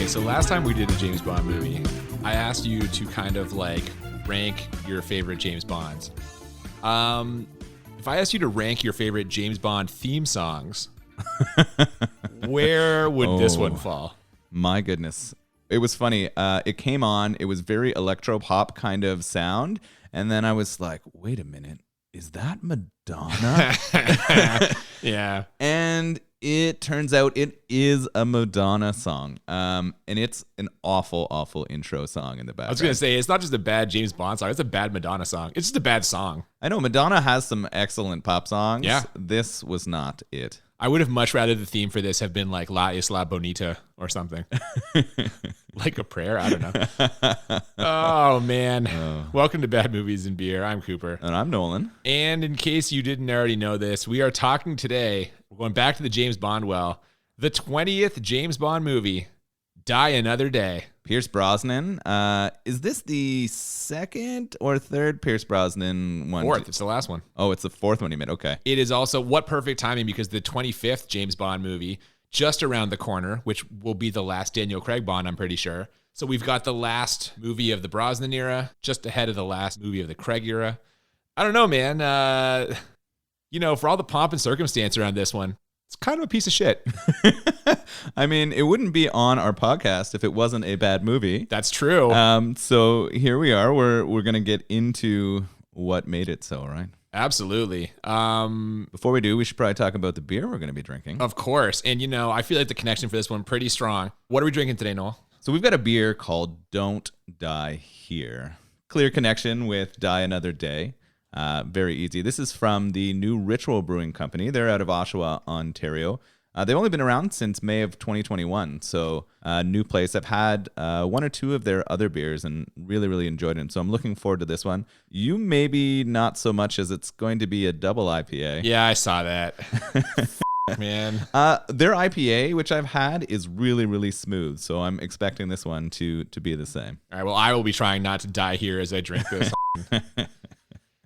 So last time we did a James Bond movie, I asked you to kind of like rank your favorite James Bonds. If I asked you to rank your favorite James Bond theme songs, where would this one fall? My goodness. It was funny. It came on. It was very electro-pop kind of sound. And then I was like, wait a minute. Is that Madonna? Yeah. And it turns out it is a Madonna song. And it's an awful, awful intro song in the background. I was going to say, it's not just a bad James Bond song. It's a bad Madonna song. It's just a bad song. I know Madonna has some excellent pop songs. Yeah. This was not it. I would have much rather the theme for this have been like La Isla Bonita or something. Like a prayer? I don't know. Oh, man. Welcome to Bad Movies and Beer. I'm Cooper. And I'm Nolan. And in case you didn't already know this, we are talking today, we're going back to the James Bond well, the 20th James Bond movie, Die Another Day. Pierce Brosnan. Is this the second or third Pierce Brosnan one? Fourth. It's the last one. Oh, it's the fourth one you made. Okay. It is also, what perfect timing, because the 25th James Bond movie, just around the corner, which will be the last Daniel Craig Bond, I'm pretty sure. So we've got the last movie of the Brosnan era, just ahead of the last movie of the Craig era. I don't know, man. For all the pomp and circumstance around this one, it's kind of a piece of shit. I mean, it wouldn't be on our podcast if it wasn't a bad movie. That's true. So here we are. We're going to get into what made it so, right? Absolutely. Before we do, we should probably talk about the beer we're going to be drinking. Of course. And, I feel like the connection for this one pretty strong. What are we drinking today, Noel? So we've got a beer called Don't Die Here. Clear connection with Die Another Day. Very easy. This is from the new Ritual Brewing Company. They're out of Oshawa, Ontario. They've only been around since May of 2021, so new place. I've had one or two of their other beers and really, really enjoyed it. So I'm looking forward to this one. You maybe not so much, as it's going to be a double IPA. Yeah, I saw that. Man. Their IPA, which I've had, is really, really smooth. So I'm expecting this one to be the same. All right, well, I will be trying not to die here as I drink this.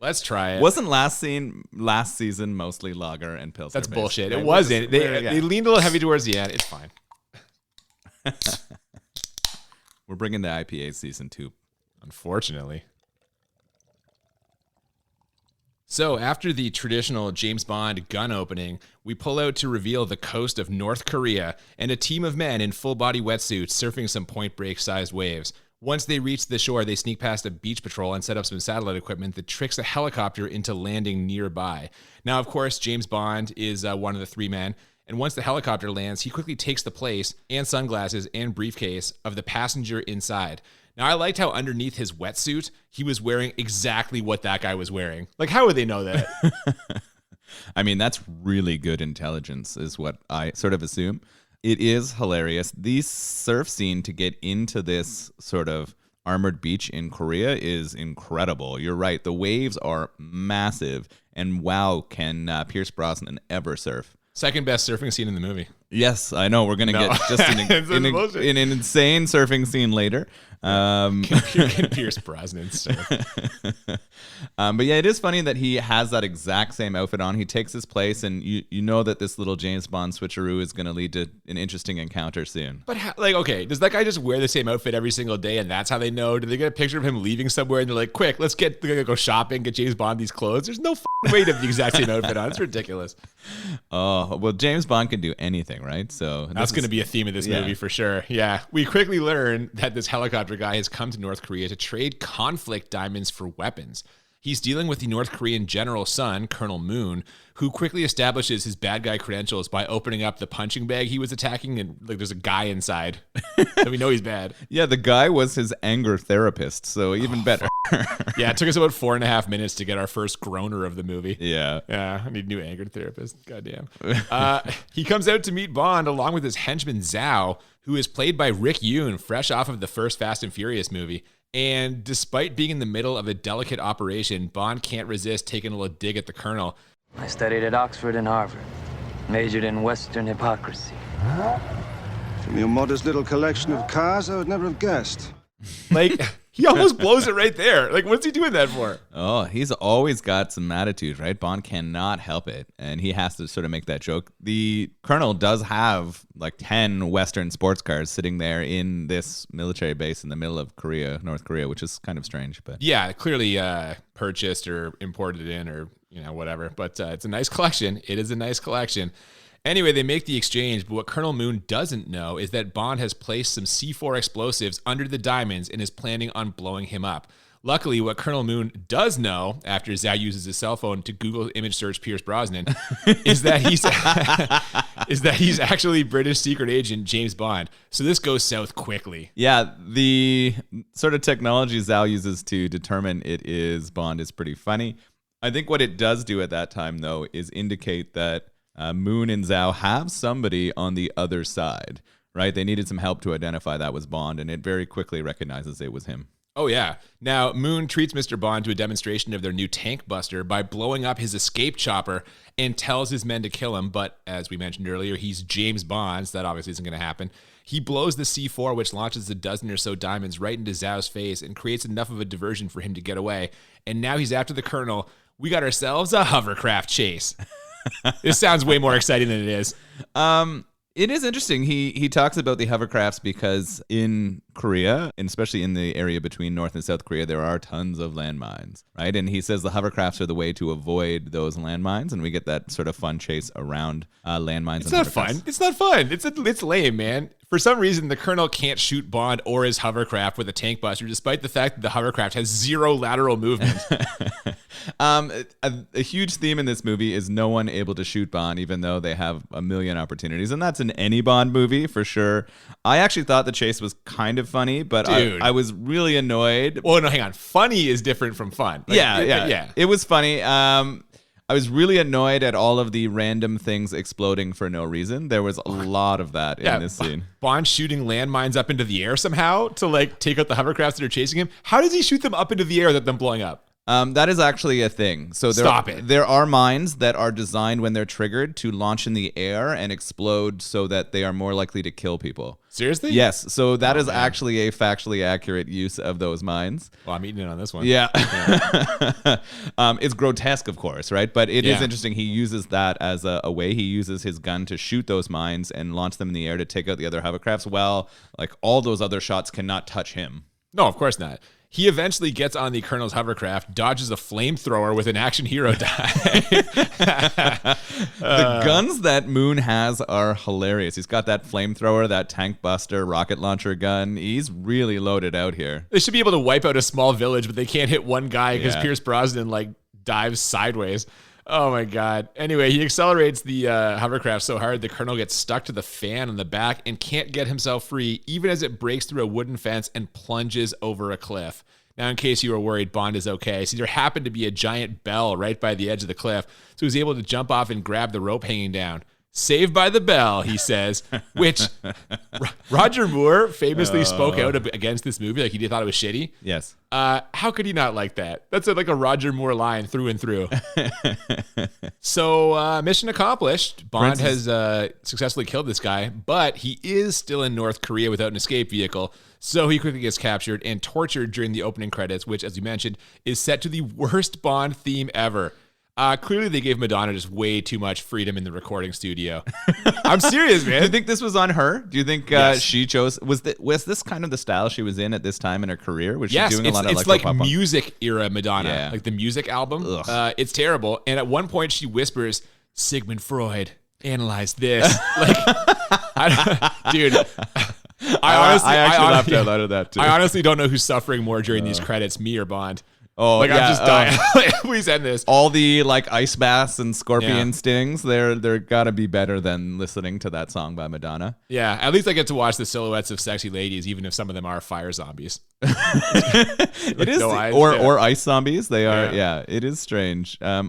Let's try it. Wasn't last season mostly lager and pilsner? That's bullshit. Right? It wasn't. They leaned a little heavy towards the end. It's fine. We're bringing the IPA season 2. Unfortunately. So after the traditional James Bond gun opening, we pull out to reveal the coast of North Korea and a team of men in full-body wetsuits surfing some Point Break-sized waves. Once they reach the shore, they sneak past a beach patrol and set up some satellite equipment that tricks a helicopter into landing nearby. Now, of course, James Bond is one of the three men, and once the helicopter lands, he quickly takes the place and sunglasses and briefcase of the passenger inside. Now, I liked how underneath his wetsuit, he was wearing exactly what that guy was wearing. Like, how would they know that? I mean, that's really good intelligence is what I sort of assume. It is hilarious. The surf scene to get into this sort of armored beach in Korea is incredible. You're right. The waves are massive. And wow, can Pierce Brosnan ever surf? Second best surfing scene in the movie. Yes, I know. We're going to get just an insane surfing scene later. Can Pierce Brosnan surf? But yeah, it is funny that he has that exact same outfit on. He takes his place, and you know that this little James Bond switcheroo is going to lead to an interesting encounter soon. But okay, does that guy just wear the same outfit every single day, and that's how they know? Do they get a picture of him leaving somewhere, and they're like, quick, let's go shopping, get James Bond these clothes? There's no way to have the exact same outfit on. It's ridiculous. Oh, well, James Bond can do anything, right? So that's going to be a theme of this movie for sure. Yeah. We quickly learn that this helicopter guy has come to North Korea to trade conflict diamonds for weapons. He's dealing with the North Korean general's son, Colonel Moon, who quickly establishes his bad guy credentials by opening up the punching bag he was attacking, and there's a guy inside. So we know he's bad. Yeah, the guy was his anger therapist, so even better. Yeah, it took us about 4.5 minutes to get our first groaner of the movie. Yeah. Yeah, I need a new anger therapist. Goddamn. He comes out to meet Bond along with his henchman Zhao, who is played by Rick Yoon, fresh off of the first Fast and Furious movie. And despite being in the middle of a delicate operation, Bond can't resist taking a little dig at the Colonel. I studied at Oxford and Harvard, majored in Western hypocrisy. From your modest little collection of cars, I would never have guessed. Like, He almost blows it right there. Like, what's he doing that for? Oh, he's always got some attitude, right? Bond cannot help it, and he has to sort of make that joke. The Colonel does have like 10 Western sports cars sitting there in this military base in the middle of Korea, North Korea, which is kind of strange. But yeah, clearly purchased or imported in or whatever. But it's a nice collection. It is a nice collection. Anyway, they make the exchange, but what Colonel Moon doesn't know is that Bond has placed some C4 explosives under the diamonds and is planning on blowing him up. Luckily, what Colonel Moon does know, after Zhao uses his cell phone to Google image search Pierce Brosnan, is that he's actually British secret agent James Bond. So this goes south quickly. yeah, the sort of technology Zhao uses to determine it is Bond is pretty funny. I think what it does do at that time, though, is indicate that Moon and Zhao have somebody on the other side, right? They needed some help to identify that was Bond, and it very quickly recognizes it was him. Oh, yeah. Now, Moon treats Mr. Bond to a demonstration of their new tank buster by blowing up his escape chopper and tells his men to kill him. But as we mentioned earlier, he's James Bond, so that obviously isn't going to happen. He blows the C4, which launches a dozen or so diamonds right into Zhao's face and creates enough of a diversion for him to get away. And now he's after the Colonel. We got ourselves a hovercraft chase. This sounds way more exciting than it is. It is interesting. He talks about the hovercrafts because in Korea, and especially in the area between North and South Korea, there are tons of landmines, right? And he says the hovercrafts are the way to avoid those landmines, and we get that sort of fun chase around landmines. It's not fun. It's not fun. It's lame, man. For some reason, the Colonel can't shoot Bond or his hovercraft with a tank buster, despite the fact that the hovercraft has zero lateral movement. A huge theme in this movie is no one able to shoot Bond, even though they have a million opportunities. And that's in any Bond movie, for sure. I actually thought the chase was kind of funny, but I was really annoyed. Well, no, hang on. Funny is different from fun. Like, yeah. It was funny. I was really annoyed at all of the random things exploding for no reason. There was a lot of that in this scene. Bond shooting landmines up into the air somehow to like take out the hovercrafts that are chasing him. How does he shoot them up into the air without them blowing up? That is actually a thing. So there are mines that are designed when they're triggered to launch in the air and explode so that they are more likely to kill people. Seriously? Yes. So that is actually a factually accurate use of those mines. Well, I'm eating it on this one. Yeah. It's grotesque, of course, right? But it is interesting. He uses that as a way. He uses his gun to shoot those mines and launch them in the air to take out the other hovercrafts. Well, like all those other shots cannot touch him. No, of course not. He eventually gets on the Colonel's hovercraft, dodges a flamethrower with an action hero dive. The guns that Moon has are hilarious. He's got that flamethrower, that tank buster, rocket launcher gun. He's really loaded out here. They should be able to wipe out a small village, but they can't hit one guy because Pierce Brosnan like dives sideways. Oh my God. Anyway, he accelerates the hovercraft so hard the Colonel gets stuck to the fan on the back and can't get himself free, even as it breaks through a wooden fence and plunges over a cliff. Now, in case you were worried, Bond is okay. See, there happened to be a giant bell right by the edge of the cliff, so he was able to jump off and grab the rope hanging down. Saved by the bell, he says, which Roger Moore famously spoke out against this movie. Like, he thought it was shitty. Yes. How could he not like that? That's like a Roger Moore line through and through. So, mission accomplished. Bond has successfully killed this guy, but he is still in North Korea without an escape vehicle. So he quickly gets captured and tortured during the opening credits, which, as you mentioned, is set to the worst Bond theme ever. Clearly, they gave Madonna just way too much freedom in the recording studio. I'm serious, man. Do you think this was on her? Do you think she chose? Was this kind of the style she was in at this time in her career? Was she doing a lot of it's like music era Madonna, like the music album. It's terrible. And at one point, she whispers, "Sigmund Freud, analyze this." Like, dude. I actually laughed out loud at that too. I honestly don't know who's suffering more during these credits, me or Bond. Oh, like, I'm just dying. Please end this. All the like ice baths and scorpion stings, they're gotta be better than listening to that song by Madonna. Yeah, at least I get to watch the silhouettes of sexy ladies, even if some of them are fire zombies. It is, or ice zombies. They are. Yeah, it is strange. I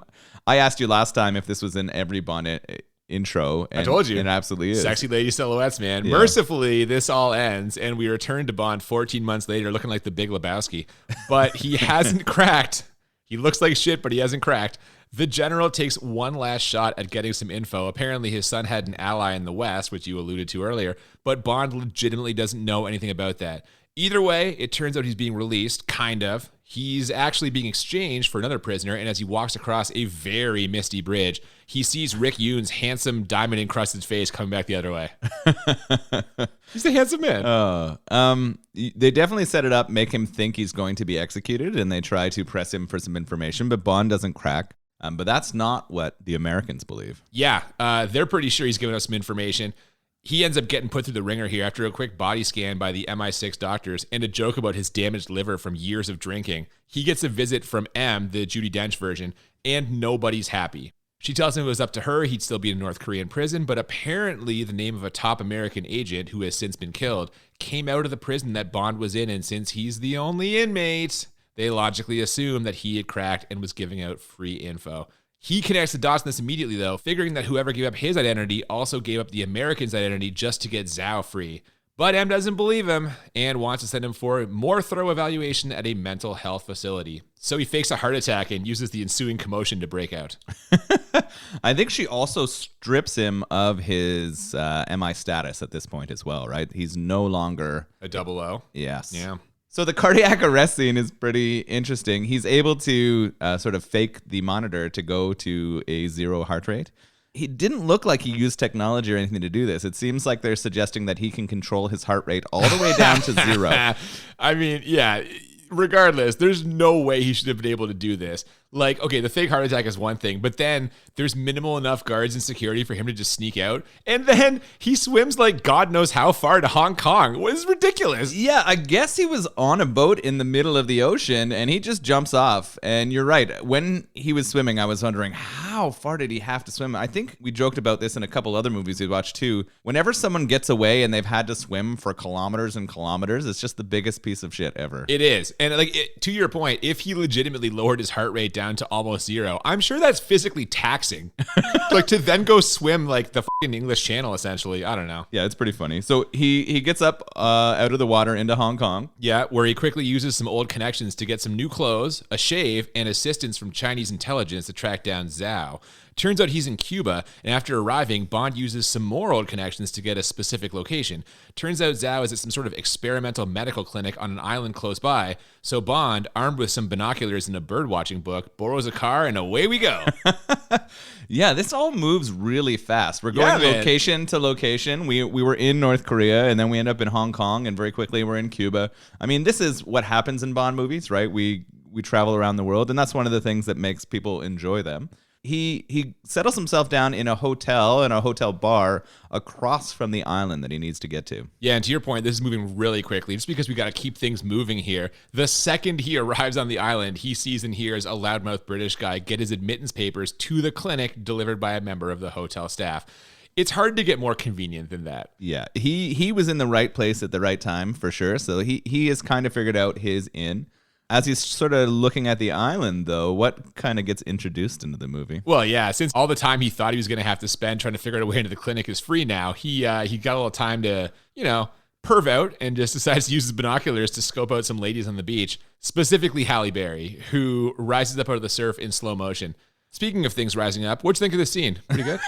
asked you last time if this was in every Bond intro. And I told you. It absolutely is. Sexy lady silhouettes, man. Yeah. Mercifully, this all ends, and we return to Bond 14 months later looking like the Big Lebowski. But he hasn't cracked. He looks like shit, but he hasn't cracked. The general takes one last shot at getting some info. Apparently, his son had an ally in the West, which you alluded to earlier, but Bond legitimately doesn't know anything about that. Either way, it turns out he's being released, kind of. He's actually being exchanged for another prisoner, and as he walks across a very misty bridge, he sees Rick Yoon's handsome diamond-encrusted face coming back the other way. He's a handsome man. They definitely set it up, make him think he's going to be executed, and they try to press him for some information, but Bond doesn't crack. But that's not what the Americans believe. Yeah, they're pretty sure he's giving us some information. He ends up getting put through the ringer here after a quick body scan by the MI6 doctors and a joke about his damaged liver from years of drinking. He gets a visit from M, the Judi Dench version, and nobody's happy. She tells him if it was up to her, he'd still be in a North Korean prison, but apparently the name of a top American agent who has since been killed came out of the prison that Bond was in, and since he's the only inmate, they logically assume that he had cracked and was giving out free info. He connects the dots on this immediately, though, figuring that whoever gave up his identity also gave up the American's identity just to get Zhao free. But M doesn't believe him and wants to send him for more thorough evaluation at a mental health facility. So he fakes a heart attack and uses the ensuing commotion to break out. I think she also strips him of his MI status at this point as well, right? He's no longer A 00. Yes. Yeah. So the cardiac arrest scene is pretty interesting. He's able to sort of fake the monitor to go to a 0 heart rate. He didn't look like he used technology or anything to do this. It seems like they're suggesting that he can control his heart rate all the way down to 0. I mean, yeah, regardless, there's no way he should have been able to do this. Like, okay, the fake heart attack is one thing, but then there's minimal enough guards and security for him to just sneak out. And then he swims like God knows how far to Hong Kong. What is ridiculous? Yeah, I guess he was on a boat in the middle of the ocean and he just jumps off. And you're right. When he was swimming, I was wondering, how far did he have to swim? I think we joked about this in a couple other movies we watched too. Whenever someone gets away and they've had to swim for kilometers and kilometers, it's just the biggest piece of shit ever. It is. And like to your point, if he legitimately lowered his heart rate down to almost 0, I'm sure that's physically taxing. Like to then go swim like the fucking English Channel, essentially. I don't know. Yeah, it's pretty funny. So he gets up out of the water into Hong Kong. Yeah, where he quickly uses some old connections to get some new clothes, a shave, and assistance from Chinese intelligence to track down Zhao. Turns out he's in Cuba, and after arriving, Bond uses some more old connections to get a specific location. Turns out Zhao is at some sort of experimental medical clinic on an island close by, so Bond, armed with some binoculars and a bird-watching book, borrows a car, and away we go. Yeah, this all moves really fast. We're going location to location. We were in North Korea, and then we end up in Hong Kong, and very quickly we're in Cuba. I mean, this is what happens in Bond movies, right? We travel around the world, and that's one of the things that makes people enjoy them. He settles himself down in a hotel and a hotel bar across from the island that he needs to get to. Yeah, and to your point, this is moving really quickly just because we got to keep things moving here. The second he arrives on the island, he sees and hears a loudmouth British guy get his admittance papers to the clinic delivered by a member of the hotel staff. It's hard to get more convenient than that. Yeah, he was in the right place at the right time for sure. So he has kind of figured out his in. As he's sort of looking at the island, though, what kind of gets introduced into the movie? Well, yeah, since all the time he thought he was going to have to spend trying to figure out a way into the clinic is free now, he got a little time to, perv out and just decides to use his binoculars to scope out some ladies on the beach, specifically Halle Berry, who rises up out of the surf in slow motion. Speaking of things rising up, what'd you think of this scene? Pretty good?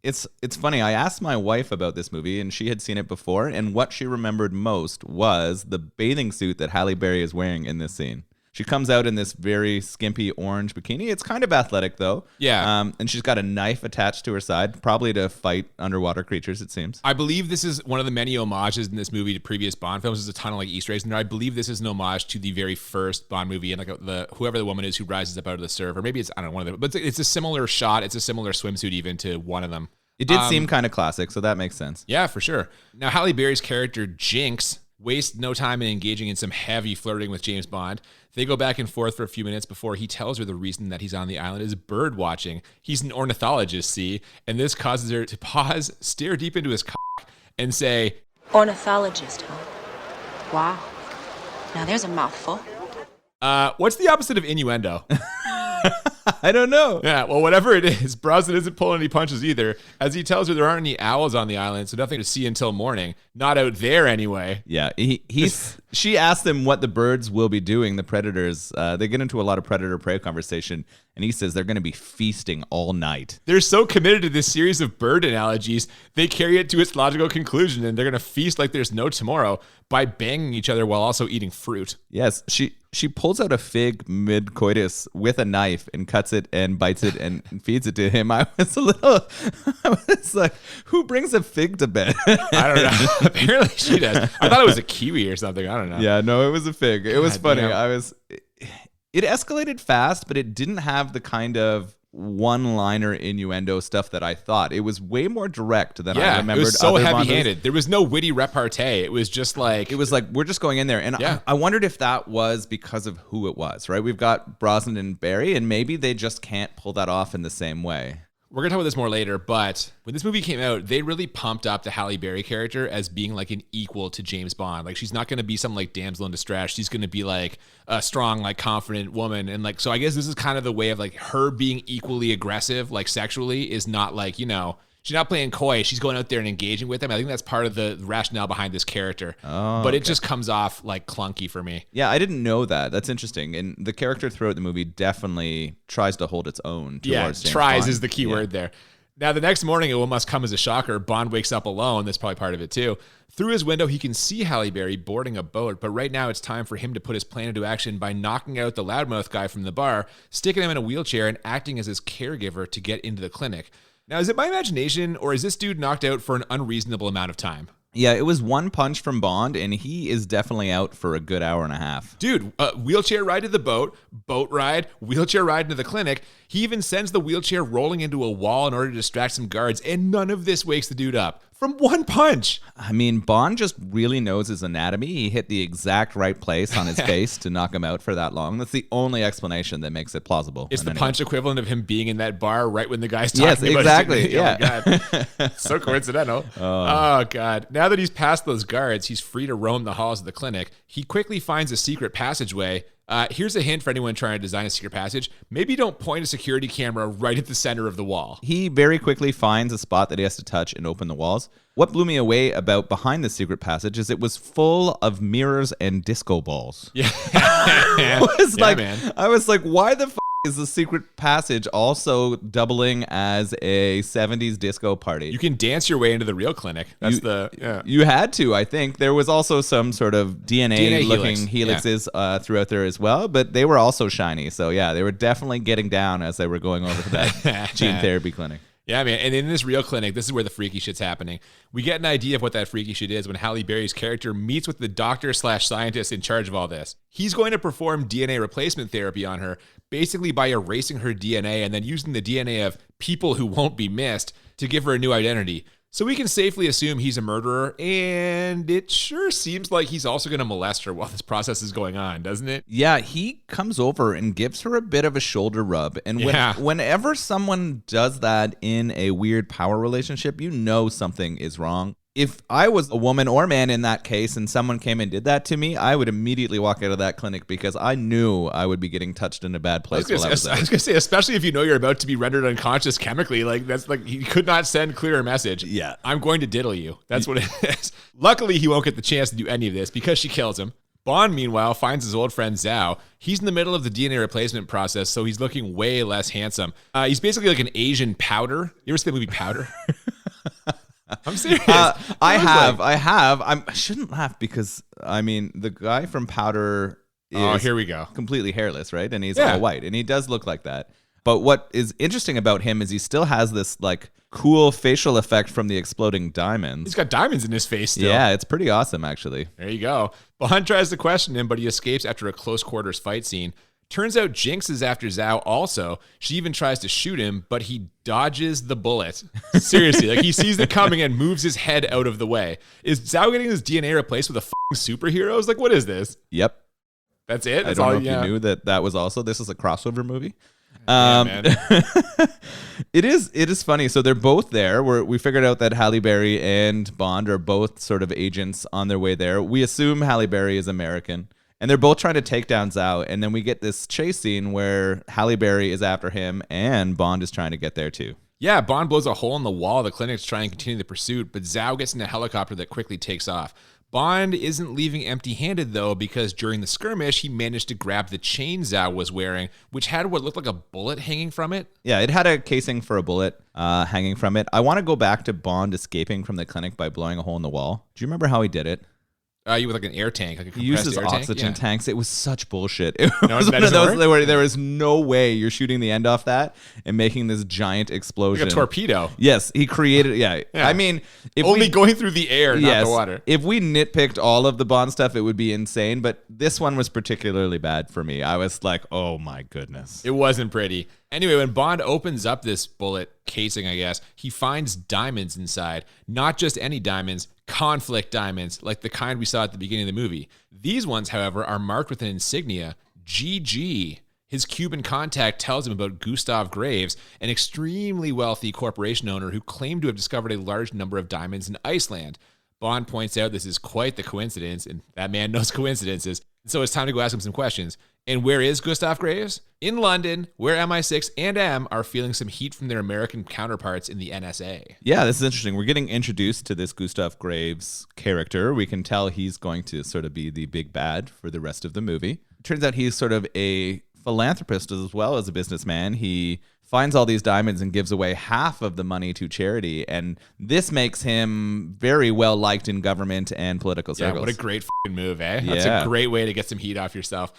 It's funny. I asked my wife about this movie, and she had seen it before, and what she remembered most was the bathing suit that Halle Berry is wearing in this scene. She comes out in this very skimpy orange bikini. It's kind of athletic, though. Yeah. And she's got a knife attached to her side, probably to fight underwater creatures, it seems. I believe this is one of the many homages in this movie to previous Bond films. There's a ton of Easter eggs in there. I believe this is an homage to the very first Bond movie and whoever the woman is who rises up out of the surf, or maybe it's, I don't know, one of them. But it's a similar shot. It's a similar swimsuit even to one of them. It did seem kind of classic, so that makes sense. Yeah, for sure. Now, Halle Berry's character, Jinx, wastes no time in engaging in some heavy flirting with James Bond. They go back and forth for a few minutes before he tells her the reason that he's on the island is bird watching. He's an ornithologist, see? And this causes her to pause, stare deep into his cock, and say, "Ornithologist, huh? Wow. Now there's a mouthful." What's the opposite of innuendo? I don't know. Yeah, well, whatever it is, Brosnan isn't pulling any punches either. As he tells her there aren't any owls on the island, so nothing to see until morning. Not out there anyway. Yeah, she asked him what the birds will be doing, the predators. They get into a lot of predator-prey conversation, And he says they're going to be feasting all night. They're so committed to this series of bird analogies, they carry it to its logical conclusion, and they're going to feast like there's no tomorrow by banging each other while also eating fruit. Yes, she pulls out a fig mid-coitus with a knife and cuts it and bites it and feeds it to him. I was like, who brings a fig to bed? I don't know. Apparently she does. I thought it was a kiwi or something. I don't know. Yeah, no, it was a fig. It was funny. Damn. It escalated fast, but it didn't have the kind of one-liner innuendo stuff that I thought. It was way more direct than I remembered. It was so other heavy-handed. There was no witty repartee. It was just like... It was like, we're just going in there. And I wondered if that was because of who it was, right? We've got Brosnan and Barry, and maybe they just can't pull that off in the same way. We're going to talk about this more later, but when this movie came out, they really pumped up the Halle Berry character as being like an equal to James Bond. Like, she's not going to be some like damsel in distress. She's going to be like a strong, like confident woman. And like, so I guess this is kind of the way of like her being equally aggressive, like sexually, is not like, you know, she's not playing coy. She's going out there and engaging with him. I think that's part of the rationale behind this character. But it just comes off like clunky for me. Yeah, I didn't know that. That's interesting. And the character throughout the movie definitely tries to hold its own. Tries Bond. Is the key word there. Now, the next morning, it must come as a shocker. Bond wakes up alone. That's probably part of it, too. Through his window, he can see Halle Berry boarding a boat, but right now it's time for him to put his plan into action by knocking out the loudmouth guy from the bar, sticking him in a wheelchair, and acting as his caregiver to get into the clinic. Now, is it my imagination, or is this dude knocked out for an unreasonable amount of time? Yeah, it was one punch from Bond, and he is definitely out for a good hour and a half. Dude, wheelchair ride to the boat ride, wheelchair ride into the clinic. He even sends the wheelchair rolling into a wall in order to distract some guards, and none of this wakes the dude up. From one punch. I mean, Bond just really knows his anatomy. He hit the exact right place on his face to knock him out for that long. That's the only explanation that makes it plausible. It's the punch equivalent of him being in that bar right when the guy's talking about exactly. Oh, my God. So coincidental. Oh, God. Now that he's past those guards, he's free to roam the halls of the clinic. He quickly finds a secret passageway. Here's a hint for anyone trying to design a secret passage. Maybe don't point a security camera right at the center of the wall. He very quickly finds a spot that he has to touch and open the walls. What blew me away about behind the secret passage is it was full of mirrors and disco balls. Yeah. I was like, why the f*** is the secret passage also doubling as a 70s disco party? You can dance your way into the real clinic. You had to, I think. There was also some sort of DNA-looking helixes throughout there as well, but they were also shiny. So, yeah, they were definitely getting down as they were going over to that gene therapy clinic. Yeah, man. And in this real clinic, this is where the freaky shit's happening. We get an idea of what that freaky shit is when Halle Berry's character meets with the doctor/scientist in charge of all this. He's going to perform DNA replacement therapy on her, basically by erasing her DNA and then using the DNA of people who won't be missed to give her a new identity. So we can safely assume he's a murderer, and it sure seems like he's also going to molest her while this process is going on, doesn't it? Yeah, he comes over and gives her a bit of a shoulder rub. And whenever someone does that in a weird power relationship, you know something is wrong. If I was a woman or man in that case and someone came and did that to me, I would immediately walk out of that clinic because I knew I would be getting touched in a bad place. I was going to say, especially if you know you're about to be rendered unconscious chemically, like that's like he could not send clearer message. Yeah. I'm going to diddle you. That's what it is. Luckily, he won't get the chance to do any of this because she kills him. Bond, meanwhile, finds his old friend Zhao. He's in the middle of the DNA replacement process, so he's looking way less handsome. He's basically like an Asian Powder. You ever see the movie Powder? I'm serious. I have. I shouldn't laugh because, I mean, the guy from Powder is here we go. Completely hairless, right? And he's all white, and he does look like that. But what is interesting about him is he still has this like cool facial effect from the exploding diamonds. He's got diamonds in his face still. Yeah, it's pretty awesome, actually. There you go. Bond tries to question him, but he escapes after a close quarters fight scene. Turns out Jinx is after Zhao also. She even tries to shoot him, but he dodges the bullet. Seriously, like he sees it coming and moves his head out of the way. Is Zhao getting his DNA replaced with a superheroes? Like, what is this? Yep. That's it? That's I don't know if you knew that was also, this is a crossover movie. Man. It is funny. So they're both there. We figured out that Halle Berry and Bond are both sort of agents on their way there. We assume Halle Berry is American. And they're both trying to take down Zhao. And then we get this chase scene where Halle Berry is after him and Bond is trying to get there too. Yeah, Bond blows a hole in the wall of the clinic to try and continue the pursuit, but Zhao gets in a helicopter that quickly takes off. Bond isn't leaving empty-handed, though, because during the skirmish, he managed to grab the chain Zhao was wearing, which had what looked like a bullet hanging from it. Yeah, it had a casing for a bullet hanging from it. I want to go back to Bond escaping from the clinic by blowing a hole in the wall. Do you remember how he did it? You with like an air tank, like a He compressed uses air oxygen tank? tanks. It was such bullshit. It No, was that one of doesn't those where there was no way you're shooting the end off that and making this giant explosion. Like a torpedo. Yes, he created. Yeah, Yeah. I mean, if Only we, going through the air, not the water. If we nitpicked all of the Bond stuff, it would be insane. But this one was particularly bad for me. I was like, oh my goodness. It wasn't pretty. Anyway, when Bond opens up this bullet casing, I guess, he finds diamonds inside. Not just any diamonds, conflict diamonds, like the kind we saw at the beginning of the movie. These ones, however, are marked with an insignia, GG. His Cuban contact tells him about Gustav Graves, an extremely wealthy corporation owner who claimed to have discovered a large number of diamonds in Iceland. Bond points out this is quite the coincidence, and that man knows coincidences. So it's time to go ask him some questions. And where is Gustav Graves? In London, where MI6 and M are feeling some heat from their American counterparts in the NSA. Yeah, this is interesting. We're getting introduced to this Gustav Graves character. We can tell he's going to sort of be the big bad for the rest of the movie. Turns out he's sort of a philanthropist as well as a businessman. He finds all these diamonds and gives away half of the money to charity. And this makes him very well liked in government and political circles. Yeah, what a great fucking move, eh? That's Yeah. a great way to get some heat off yourself.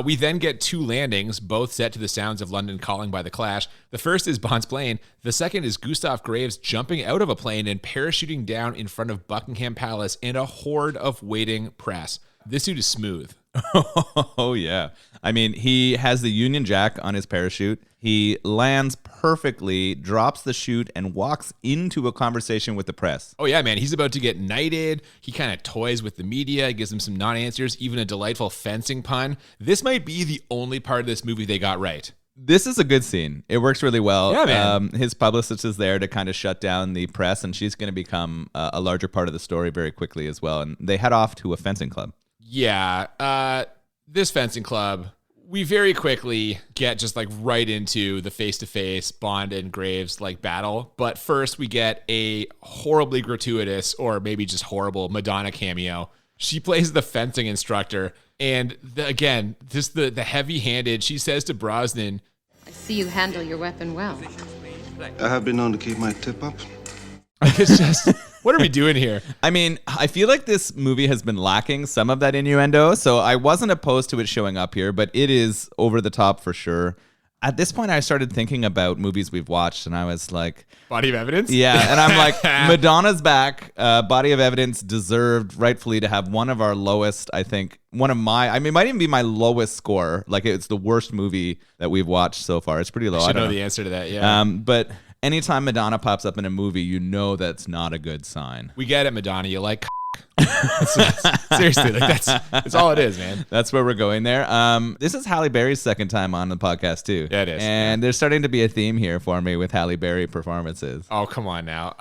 We then get two landings, both set to the sounds of London Calling by The Clash. The first is Bond's plane. The second is Gustav Graves jumping out of a plane and parachuting down in front of Buckingham Palace and a horde of waiting press. This dude is smooth. Oh, yeah. I mean, he has the Union Jack on his parachute. He lands perfectly, drops the chute, and walks into a conversation with the press. Oh, yeah, man. He's about to get knighted. He kind of toys with the media, gives them some non-answers, even a delightful fencing pun. This might be the only part of this movie they got right. This is a good scene. It works really well. Yeah, man. His publicist is there to kind of shut down the press, and she's going to become a larger part of the story very quickly as well. And they head off to a fencing club. Yeah, this fencing club, we very quickly get just like right into the face-to-face Bond and Graves like battle. But first we get a horribly gratuitous, or maybe just horrible, Madonna cameo. She plays the fencing instructor. And again, just the heavy-handed, she says to Brosnan, I see you handle your weapon well. I have been known to keep my tip up. it's just, what are we doing here? I mean, I feel like this movie has been lacking some of that innuendo, so I wasn't opposed to it showing up here, but it is over the top for sure. At this point, I started thinking about movies we've watched, and I was like... Body of Evidence? Yeah, and I'm like, Madonna's back. Body of Evidence deserved rightfully to have one of our lowest, I think, it might even be my lowest score. Like, it's the worst movie that we've watched so far. It's pretty low. I should know the answer to that, yeah. But anytime Madonna pops up in a movie, you know that's not a good sign. We get it, Madonna. You like seriously, like that's all it is, man. That's where we're going there. This is Halle Berry's second time on the podcast too. Yeah, it is. And there's starting to be a theme here for me with Halle Berry performances. Oh, come on now.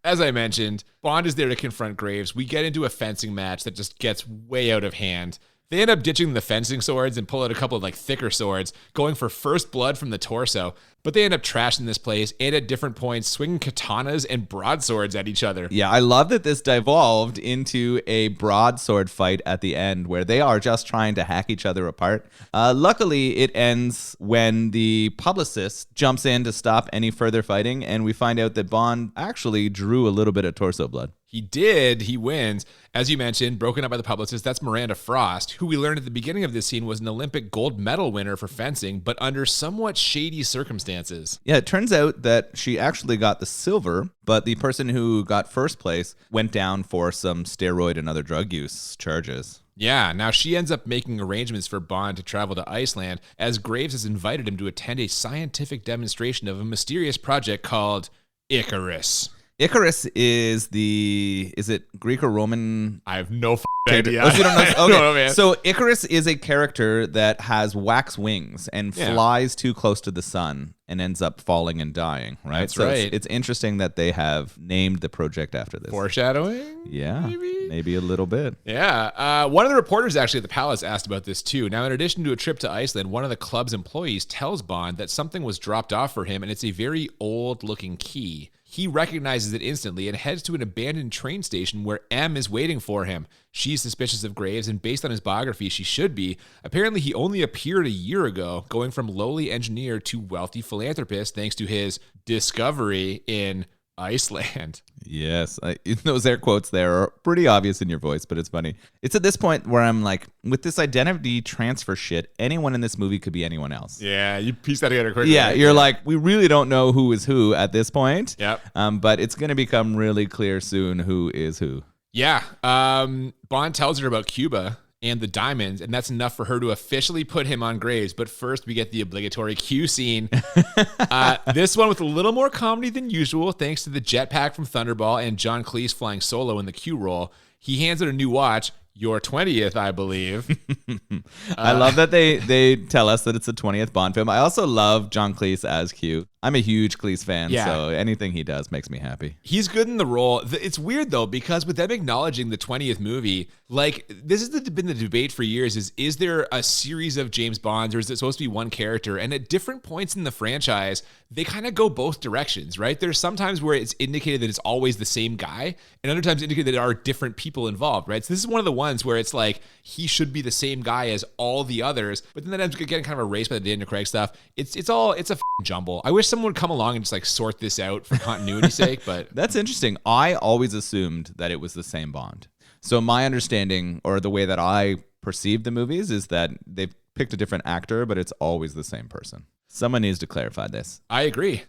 As I mentioned, Bond is there to confront Graves. We get into a fencing match that just gets way out of hand. They end up ditching the fencing swords and pull out a couple of like thicker swords, going for first blood from the torso. But they end up trashing this place and at different points swinging katanas and broadswords at each other. Yeah, I love that this devolved into a broadsword fight at the end where they are just trying to hack each other apart. Luckily, it ends when the publicist jumps in to stop any further fighting, and we find out that Bond actually drew a little bit of torso blood. He did. He wins. As you mentioned, broken up by the publicist, that's Miranda Frost, who we learned at the beginning of this scene was an Olympic gold medal winner for fencing, but under somewhat shady circumstances. Yeah, it turns out that she actually got the silver, but the person who got first place went down for some steroid and other drug use charges. Yeah, now she ends up making arrangements for Bond to travel to Iceland, as Graves has invited him to attend a scientific demonstration of a mysterious project called Icarus. Icarus is it Greek or Roman? I have no idea. Oh, so you don't know? Okay. No, man. So Icarus is a character that has wax wings and flies too close to the sun and ends up falling and dying, right? That's so right. It's interesting that they have named the project after this. Foreshadowing? Yeah, maybe a little bit. Yeah. One of the reporters actually at the palace asked about this too. Now, in addition to a trip to Iceland, one of the club's employees tells Bond that something was dropped off for him, and it's a very old-looking key. He recognizes it instantly and heads to an abandoned train station where M is waiting for him. She's suspicious of Graves, and based on his biography, she should be. Apparently, he only appeared a year ago, going from lowly engineer to wealthy philanthropist thanks to his discovery in Iceland. Yes, those air quotes there are pretty obvious in your voice, but it's funny. It's at this point where I'm like, with this identity transfer shit, anyone in this movie could be anyone else. Yeah, you piece that together quickly. Yeah, right? you're like, we really don't know who is who at this point. Yep. But it's going to become really clear soon who is who. Yeah. Bond tells her about Cuba and the diamonds, and that's enough for her to officially put him on Graves. But first, we get the obligatory Q scene. This one with a little more comedy than usual, thanks to the jetpack from Thunderball and John Cleese flying solo in the Q role. He hands her a new watch, your 20th, I believe. I love that they tell us that it's the 20th Bond film. I also love John Cleese as Q. I'm a huge Cleese fan, so anything he does makes me happy. He's good in the role. It's weird, though, because with them acknowledging the 20th movie, like, this has been the debate for years, is there a series of James Bonds, or is it supposed to be one character? And at different points in the franchise, they kind of go both directions, right? There's sometimes where it's indicated that it's always the same guy, and other times indicated that there are different people involved, right? So this is one of the ones where it's like, he should be the same guy as all the others, but then that ends up getting kind of erased by the Daniel Craig stuff. It's a jumble. I wish someone would come along and just like sort this out for continuity's sake, but that's interesting. I always assumed that it was the same Bond. So my understanding, or the way that I perceive the movies, is that they've picked a different actor, but it's always the same person. Someone needs to clarify this. I agree.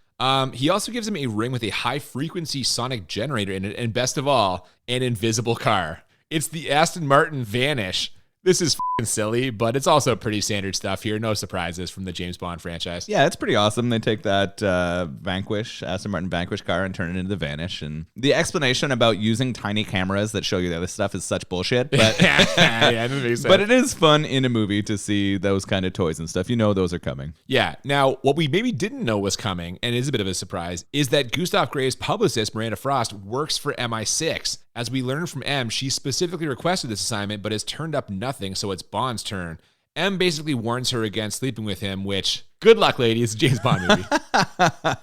He also gives him a ring with a high-frequency sonic generator in it, and best of all, an invisible car. It's the Aston Martin Vanish. This is f***ing silly, but it's also pretty standard stuff here. No surprises from the James Bond franchise. Yeah, it's pretty awesome. They take that Aston Martin Vanquish car and turn it into the Vanish. And the explanation about using tiny cameras that show you the other stuff is such bullshit. But, yeah, that makes sense. But it is fun in a movie to see those kind of toys and stuff. You know those are coming. Yeah. Now, what we maybe didn't know was coming, and is a bit of a surprise, is that Gustav Graves' publicist, Miranda Frost, works for MI6. As we learned from M, she specifically requested this assignment, but has turned up nothing, so it's Bond's turn. M basically warns her against sleeping with him, which, good luck, lady, it's a James Bond movie.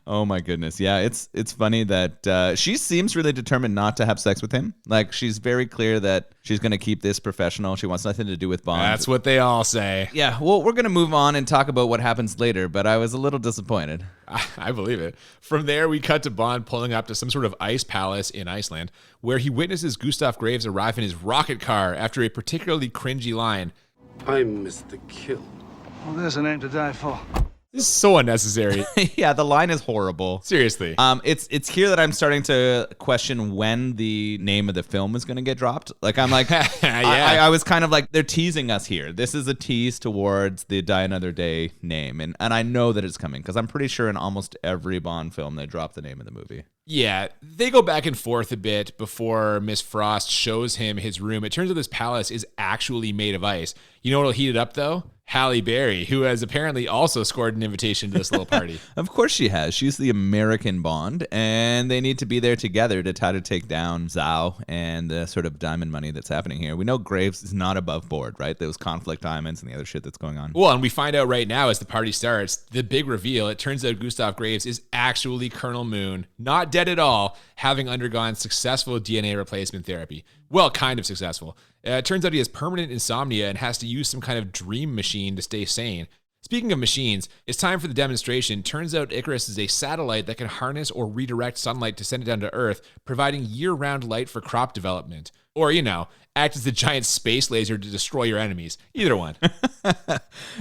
Oh my goodness. Yeah, it's funny that she seems really determined not to have sex with him. Like, she's very clear that she's going to keep this professional. She wants nothing to do with Bond. That's what they all say. Yeah, well, we're going to move on and talk about what happens later, but I was a little disappointed. I believe it. From there, we cut to Bond pulling up to some sort of ice palace in Iceland, where he witnesses Gustav Graves arrive in his rocket car after a particularly cringy line. I'm Mr. Kill. Well, there's a name to die for. This is so unnecessary. Yeah, the line is horrible. Seriously. It's here that I'm starting to question when the name of the film is going to get dropped. Like, I'm like, yeah. I was kind of like, they're teasing us here. This is a tease towards the Die Another Day name. And I know that it's coming because I'm pretty sure in almost every Bond film they drop the name of the movie. Yeah, they go back and forth a bit before Miss Frost shows him his room. It turns out this palace is actually made of ice. You know what'll heat it up, though? Halle Berry, who has apparently also scored an invitation to this little party. Of course she has. She's the American Bond, and they need to be there together to try to take down Zhao and the sort of diamond money that's happening here. We know Graves is not above board, right? Those conflict diamonds and the other shit that's going on. Well, and we find out right now as the party starts, the big reveal, it turns out Gustav Graves is actually Colonel Moon, not dead at all, having undergone successful DNA replacement therapy. Well, kind of successful. It turns out he has permanent insomnia and has to use some kind of dream machine to stay sane. Speaking of machines, it's time for the demonstration. Turns out Icarus is a satellite that can harness or redirect sunlight to send it down to Earth, providing year-round light for crop development. Or, act as a giant space laser to destroy your enemies. Either one.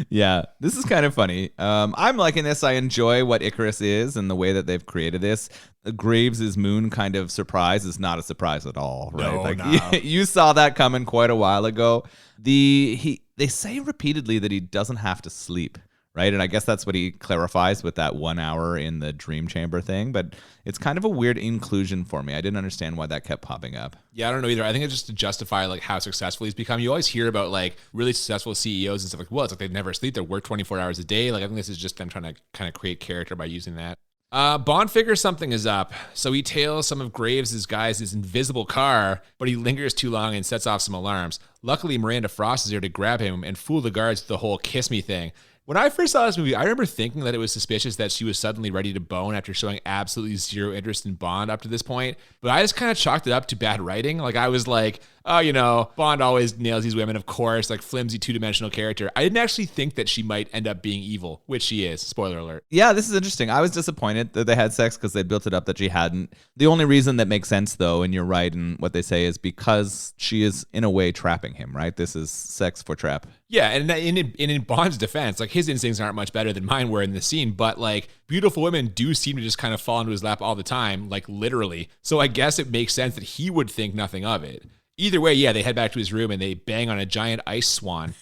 Yeah, this is kind of funny. I'm liking this. I enjoy what Icarus is and the way that they've created this. Graves' moon kind of surprise is not a surprise at all, right? No. You saw that coming quite a while ago. They say repeatedly that he doesn't have to sleep, right? And I guess that's what he clarifies with that 1 hour in the dream chamber thing. But it's kind of a weird inclusion for me. I didn't understand why that kept popping up. Yeah, I don't know either. I think it's just to justify like how successful he's become. You always hear about like really successful CEOs and stuff like, well, it's like they never sleep. They work 24 hours a day. Like, I think this is just them trying to kind of create character by using that. Bond figures something is up, so he tails some of Graves' guys' invisible car, but he lingers too long and sets off some alarms. Luckily, Miranda Frost is there to grab him and fool the guards with the whole kiss me thing. When I first saw this movie, I remember thinking that it was suspicious that she was suddenly ready to bone after showing absolutely zero interest in Bond up to this point. But I just kind of chalked it up to bad writing. Like, I was like, oh, Bond always nails these women, of course, like flimsy two-dimensional character. I didn't actually think that she might end up being evil, which she is. Spoiler alert. Yeah, this is interesting. I was disappointed that they had sex because they built it up that she hadn't. The only reason that makes sense, though, and you're right in what they say, is because she is, in a way, trapping him, right? This is sex for trap. Yeah, and in Bond's defense, like, his instincts aren't much better than mine were in the scene, but like, beautiful women do seem to just kind of fall into his lap all the time, like literally. So I guess it makes sense that he would think nothing of it. Either way, yeah, they head back to his room and they bang on a giant ice swan.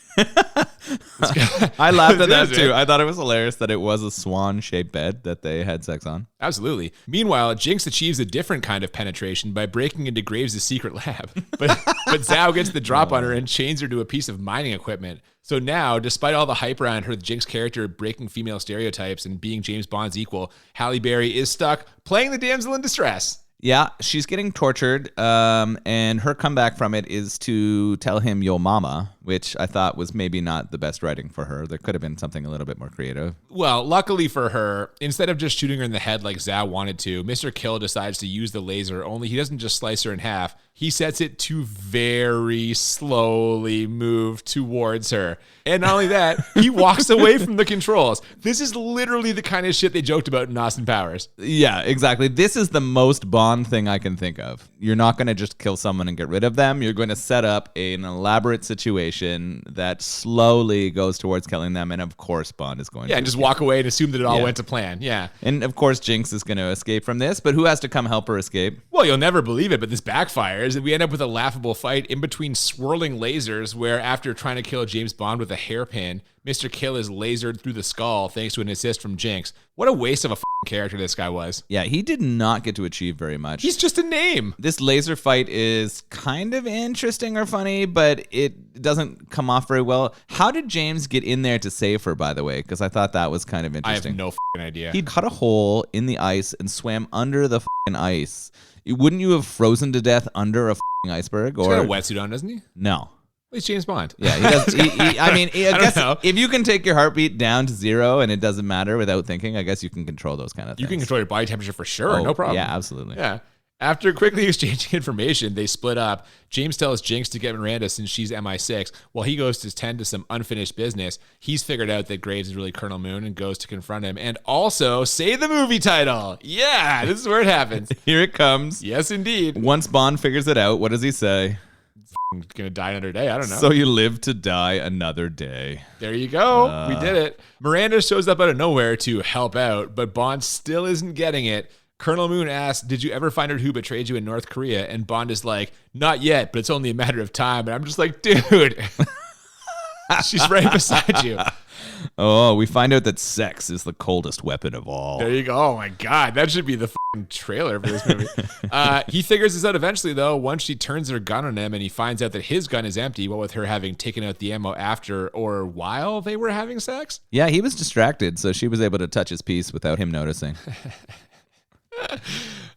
I laughed at that too. I thought it was hilarious that it was a swan-shaped bed that they had sex on. Absolutely. Meanwhile, Jinx achieves a different kind of penetration by breaking into Graves' secret lab. But Zhao gets the drop on her and chains her to a piece of mining equipment. So now, despite all the hype around her Jinx character breaking female stereotypes and being James Bond's equal, Halle Berry is stuck playing the damsel in distress. Yeah, she's getting tortured, and her comeback from it is to tell him yo mama, which I thought was maybe not the best writing for her. There could have been something a little bit more creative. Well, luckily for her, instead of just shooting her in the head like Zhao wanted to, Mr. Kill decides to use the laser, only he doesn't just slice her in half. He sets it to very slowly move towards her. And not only that, he walks away from the controls. This is literally the kind of shit they joked about in Austin Powers. Yeah, exactly. This is the most Bond thing I can think of. You're not going to just kill someone and get rid of them. You're going to set up an elaborate situation that slowly goes towards killing them. And of course, Bond is going to. Yeah, and just walk away and assume that it all went to plan. Yeah. And of course, Jinx is going to escape from this. But who has to come help her escape? Well, you'll never believe it, but this backfires. And we end up with a laughable fight in between swirling lasers where after trying to kill James Bond with a hairpin, Mr. Kill is lasered through the skull thanks to an assist from Jinx. What a waste of a character this guy was. Yeah, he did not get to achieve very much. He's just a name. This laser fight is kind of interesting or funny, but it doesn't come off very well. How did James get in there to save her, by the way? Because I thought that was kind of interesting. I have no idea. He cut a hole in the ice and swam under the ice. Wouldn't you have frozen to death under a iceberg? He's got a wetsuit on, doesn't he? No. He's James Bond. Yeah, he does. I guess if you can take your heartbeat down to 0 and it doesn't matter without thinking, I guess you can control those kind of things. You can control your body temperature for sure. No problem. Yeah, absolutely. Yeah. After quickly exchanging information, they split up. James tells Jinx to get Miranda since she's MI6, while he goes to tend to some unfinished business. He's figured out that Graves is really Colonel Moon and goes to confront him. And also, say the movie title. Yeah, this is where it happens. Here it comes. Yes, indeed. Once Bond figures it out, what does he say? Gonna die another day. I don't know. So you live to die another day. There you go. We did it. Miranda shows up out of nowhere to help out, but Bond still isn't getting it. Colonel Moon asks, did you ever find out who betrayed you in North Korea? And Bond is like, not yet, but it's only a matter of time. And I'm just like, dude, she's right beside you. Oh, we find out that sex is the coldest weapon of all. There you go. Oh my God. That should be the trailer for this movie. He figures this out eventually, though, once she turns her gun on him and he finds out that his gun is empty, what with her having taken out the ammo after or while they were having sex. Yeah, he was distracted, so she was able to touch his piece without him noticing.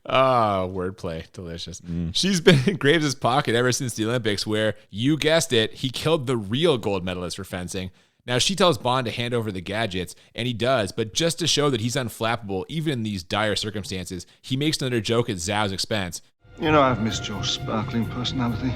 Oh, wordplay. Delicious. She's been in Graves' pocket ever since the Olympics, where, you guessed it, he killed the real gold medalist for fencing. Now, she tells Bond to hand over the gadgets, and he does, but just to show that he's unflappable, even in these dire circumstances, he makes another joke at Zhao's expense. You know I've missed your sparkling personality.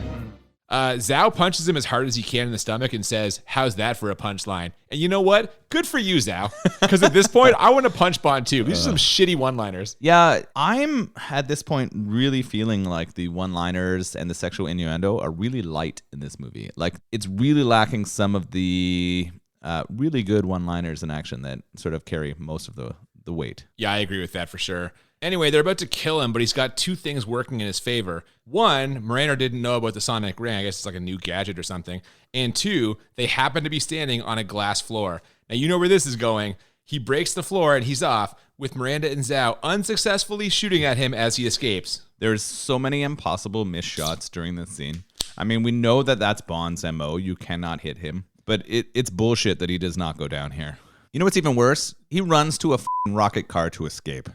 Zhao punches him as hard as he can in the stomach and says, how's that for a punchline? And you know what? Good for you, Zhao. Because at this point, I want to punch Bond too. These are some shitty one-liners. Yeah, I'm at this point really feeling like the one-liners and the sexual innuendo are really light in this movie. Like, it's really lacking some of the really good one-liners in action that sort of carry most of the weight. Yeah, I agree with that for sure. Anyway, they're about to kill him, but he's got two things working in his favor. One, Moreno didn't know about the sonic ring. I guess it's like a new gadget or something. And two, they happen to be standing on a glass floor. Now, you know where this is going. He breaks the floor and he's off, with Miranda and Zhao unsuccessfully shooting at him as he escapes. There's so many impossible missed shots during this scene. I mean, we know that that's Bond's MO. You cannot hit him. But it's bullshit that he does not go down here. You know what's even worse? He runs to a rocket car to escape.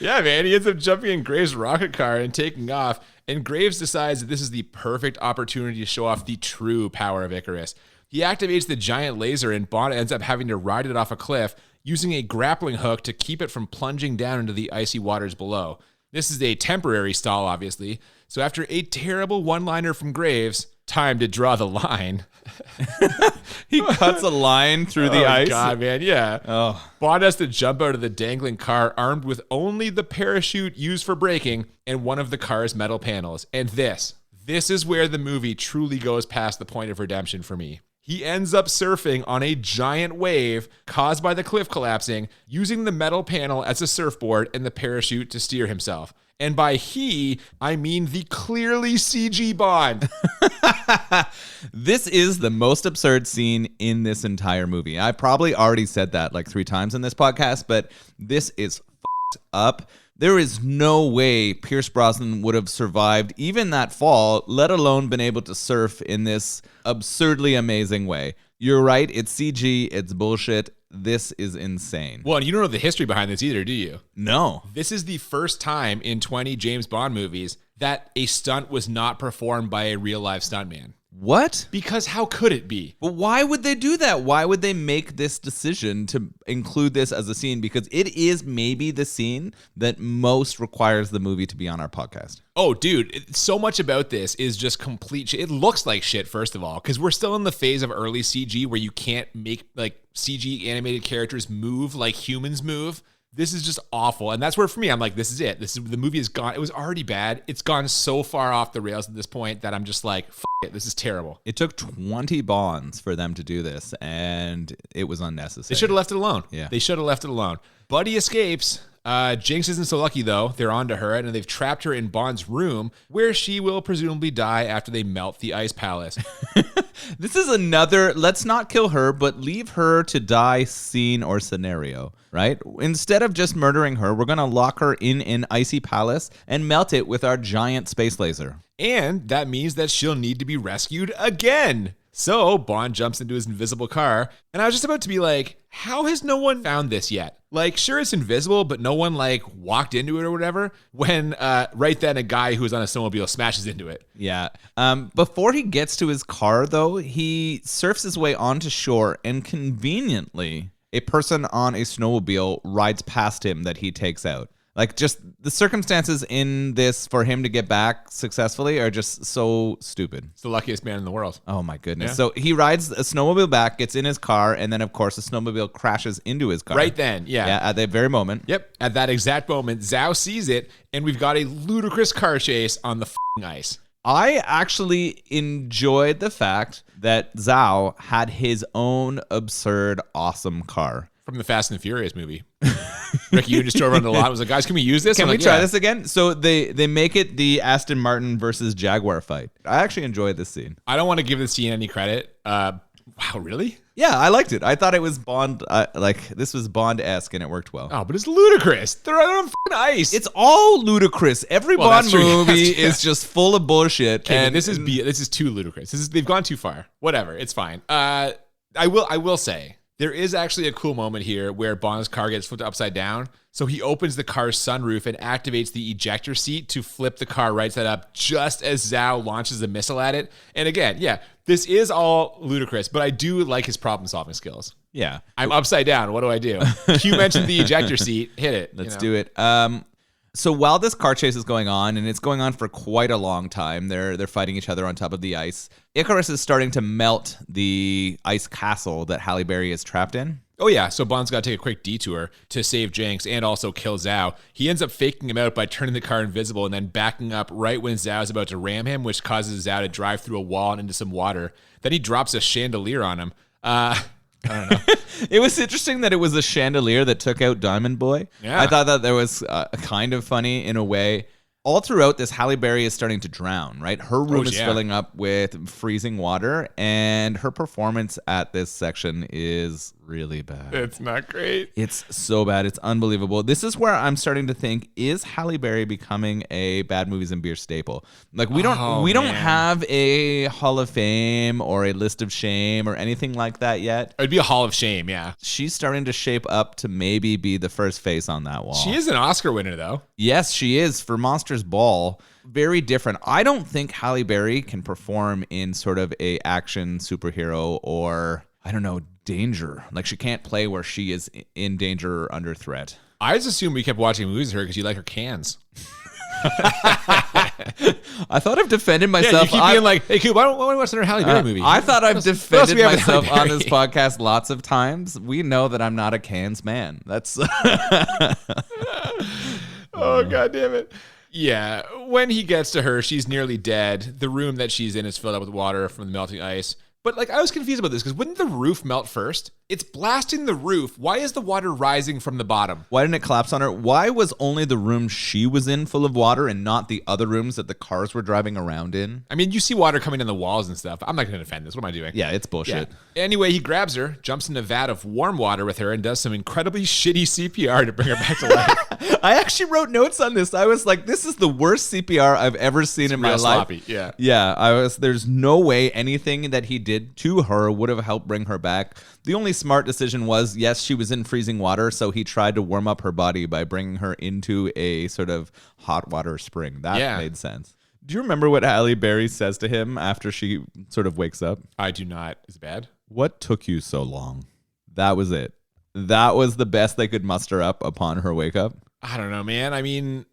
Yeah, man. He ends up jumping in Graves' rocket car and taking off. And Graves decides that this is the perfect opportunity to show off the true power of Icarus. He activates the giant laser and Bond ends up having to ride it off a cliff using a grappling hook to keep it from plunging down into the icy waters below. This is a temporary stall, obviously. So after a terrible one-liner from Graves, time to draw the line. He cuts a line through the ice. Oh, God, man, yeah. Oh. Bond has to jump out of the dangling car armed with only the parachute used for braking and one of the car's metal panels. And this is where the movie truly goes past the point of redemption for me. He ends up surfing on a giant wave caused by the cliff collapsing, using the metal panel as a surfboard and the parachute to steer himself. And by he, I mean the clearly CG Bond. This is the most absurd scene in this entire movie. I probably already said that like 3 times in this podcast, but this is f***ed up. There is no way Pierce Brosnan would have survived even that fall, let alone been able to surf in this absurdly amazing way. You're right. It's CG. It's bullshit. This is insane. Well, and you don't know the history behind this either, do you? No. This is the first time in 20 James Bond movies that a stunt was not performed by a real life stuntman. What? Because how could it be? But why would they do that? Why would they make this decision to include this as a scene? Because it is maybe the scene that most requires the movie to be on our podcast. Oh, dude, so much about this is just complete shit. It looks like shit, first of all, because we're still in the phase of early CG where you can't make like CG animated characters move like humans move. This is just awful. And that's where, for me, I'm like, this is it. The movie is gone. It was already bad. It's gone so far off the rails at this point that I'm just like, f it. This is terrible. It took 20 Bonds for them to do this, and it was unnecessary. They should have left it alone. Yeah. They should have left it alone. Buddy escapes. Jinx isn't so lucky, though. They're onto her, and they've trapped her in Bond's room, where she will presumably die after they melt the ice palace. This is another, let's not kill her, but leave her to die scene or scenario, right? Instead of just murdering her, we're going to lock her in an icy palace and melt it with our giant space laser. And that means that she'll need to be rescued again. So Bond jumps into his invisible car, and I was just about to be like, how has no one found this yet? Like, sure, it's invisible, but no one like walked into it or whatever, when right then a guy who was on a snowmobile smashes into it. Yeah. Before he gets to his car, though, he surfs his way onto shore, and conveniently, a person on a snowmobile rides past him that he takes out. Like, just the circumstances in this for him to get back successfully are just so stupid. It's the luckiest man in the world. Oh, my goodness. Yeah. So he rides a snowmobile back, gets in his car, and then, of course, the snowmobile crashes into his car. Right then, yeah. Yeah, at that very moment. Yep, at that exact moment, Zhao sees it, and we've got a ludicrous car chase on the f***ing ice. I actually enjoyed the fact that Zhao had his own absurd, awesome car. From the Fast and the Furious movie. Ricky, you just drove around the lot and was like, guys, can we use this? Can I'm we like, try yeah. this again? So they make it the Aston Martin versus Jaguar fight. I actually enjoyed this scene. I don't want to give this scene any credit. Wow, really? Yeah, I liked it. I thought it was Bond, this was Bond-esque, and it worked well. Oh, but it's ludicrous. They're out on f***ing ice. It's all ludicrous. Every Well, Bond that's true. movie Yeah. is just full of bullshit. Okay, and this is too ludicrous. They've gone too far. Whatever, it's fine. I will say there is actually a cool moment here where Bond's car gets flipped upside down. So he opens the car's sunroof and activates the ejector seat to flip the car right side up just as Zhao launches a missile at it. And again, yeah, this is all ludicrous, but I do like his problem-solving skills. Yeah. I'm upside down. What do I do? Q mentioned the ejector seat. Hit it. Let's do it. So while this car chase is going on, and it's going on for quite a long time, they're fighting each other on top of the ice. Icarus is starting to melt the ice castle that Halle Berry is trapped in. Oh, yeah. So Bond's got to take a quick detour to save Jinx and also kill Zhao. He ends up faking him out by turning the car invisible and then backing up right when Zhao's about to ram him, which causes Zhao to drive through a wall and into some water. Then he drops a chandelier on him. I don't know. It was interesting that it was a chandelier that took out Diamond Boy. Yeah. I thought that there was kind of funny in a way. All throughout this, Halle Berry is starting to drown, right? Her room is filling up with freezing water, and her performance at this section is really bad. It's not great. It's so bad. It's unbelievable. This is where I'm starting to think, is Halle Berry becoming a Bad Movies and Beer staple? Like, we don't have a Hall of Fame or a list of shame or anything like that yet. It'd be a Hall of Shame, yeah. She's starting to shape up to maybe be the first face on that wall. She is an Oscar winner, though. Yes, she is, for Monsters Ball. very different. I don't think Halle Berry can perform in sort of a action superhero or, I don't know, danger. Like, she can't play where she is in danger or under threat. I just assumed we kept watching movies with her because you like her cans. I thought I've defended myself. Yeah, you keep being like, hey, Coop, why don't we watch another Halle Berry movie? I thought I've defended we have with myself Halle on Berry? this podcast lots of times. We know that I'm not a cans man. That's Oh, God damn it. Yeah, when he gets to her, she's nearly dead. The room that she's in is filled up with water from the melting ice. But like, I was confused about this because wouldn't the roof melt first? It's blasting the roof. Why is the water rising from the bottom? Why didn't it collapse on her? Why was only the room she was in full of water and not the other rooms that the cars were driving around in? I mean, you see water coming in the walls and stuff. I'm not going to defend this. What am I doing? Yeah, it's bullshit. Yeah. Anyway, he grabs her, jumps in a vat of warm water with her, and does some incredibly shitty CPR to bring her back to life. I actually wrote notes on this. I was like, this is the worst CPR I've ever seen in my life. Sloppy. Yeah. Yeah, there's no way anything that he did to her would have helped bring her back. The only smart decision was, yes, she was in freezing water, so he tried to warm up her body by bringing her into a sort of hot water spring. That made sense. Do you remember what Halle Berry says to him after she sort of wakes up? I do not. Is it bad? What took you so long? That was it. That was the best they could muster up upon her wake up. I don't know, man. I mean,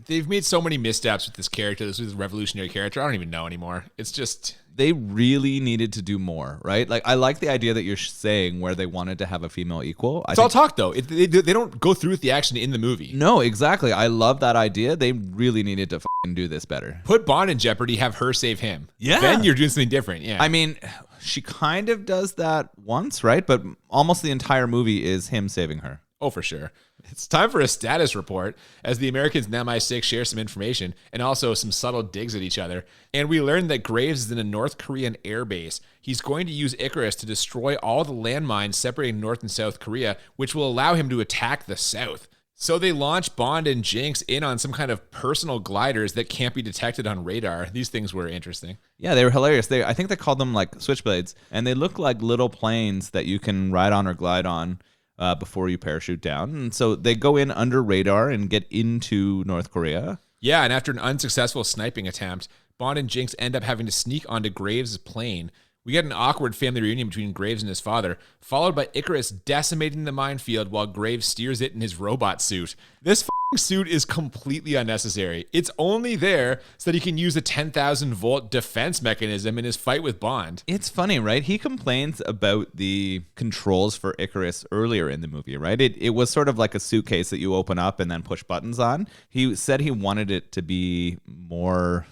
they've made so many missteps with this character. This is a revolutionary character. I don't even know anymore. It's just... They really needed to do more, right? Like, I like the idea that you're saying where they wanted to have a female equal. It's all talk, though. They don't go through with the action in the movie. No, exactly. I love that idea. They really needed to do this better. Put Bond in jeopardy, have her save him. Yeah. Then you're doing something different. Yeah. I mean, she kind of does that once, right? But almost the entire movie is him saving her. Oh, for sure. It's time for a status report as the Americans and MI6 share some information and also some subtle digs at each other. And we learn that Graves is in a North Korean airbase. He's going to use Icarus to destroy all the landmines separating North and South Korea, which will allow him to attack the South. So they launch Bond and Jinx in on some kind of personal gliders that can't be detected on radar. These things were interesting. Yeah, they were hilarious. I think they called them like switchblades, and they look like little planes that you can ride on or glide on before you parachute down. And so they go in under radar and get into North Korea. Yeah, and after an unsuccessful sniping attempt, Bond and Jinx end up having to sneak onto Graves' plane. We get an awkward family reunion between Graves and his father, followed by Icarus decimating the minefield while Graves steers it in his robot suit. This suit is completely unnecessary. It's only there so that he can use a 10,000-volt defense mechanism in his fight with Bond. It's funny, right? He complains about the controls for Icarus earlier in the movie, right? It was sort of like a suitcase that you open up and then push buttons on. He said he wanted it to be more...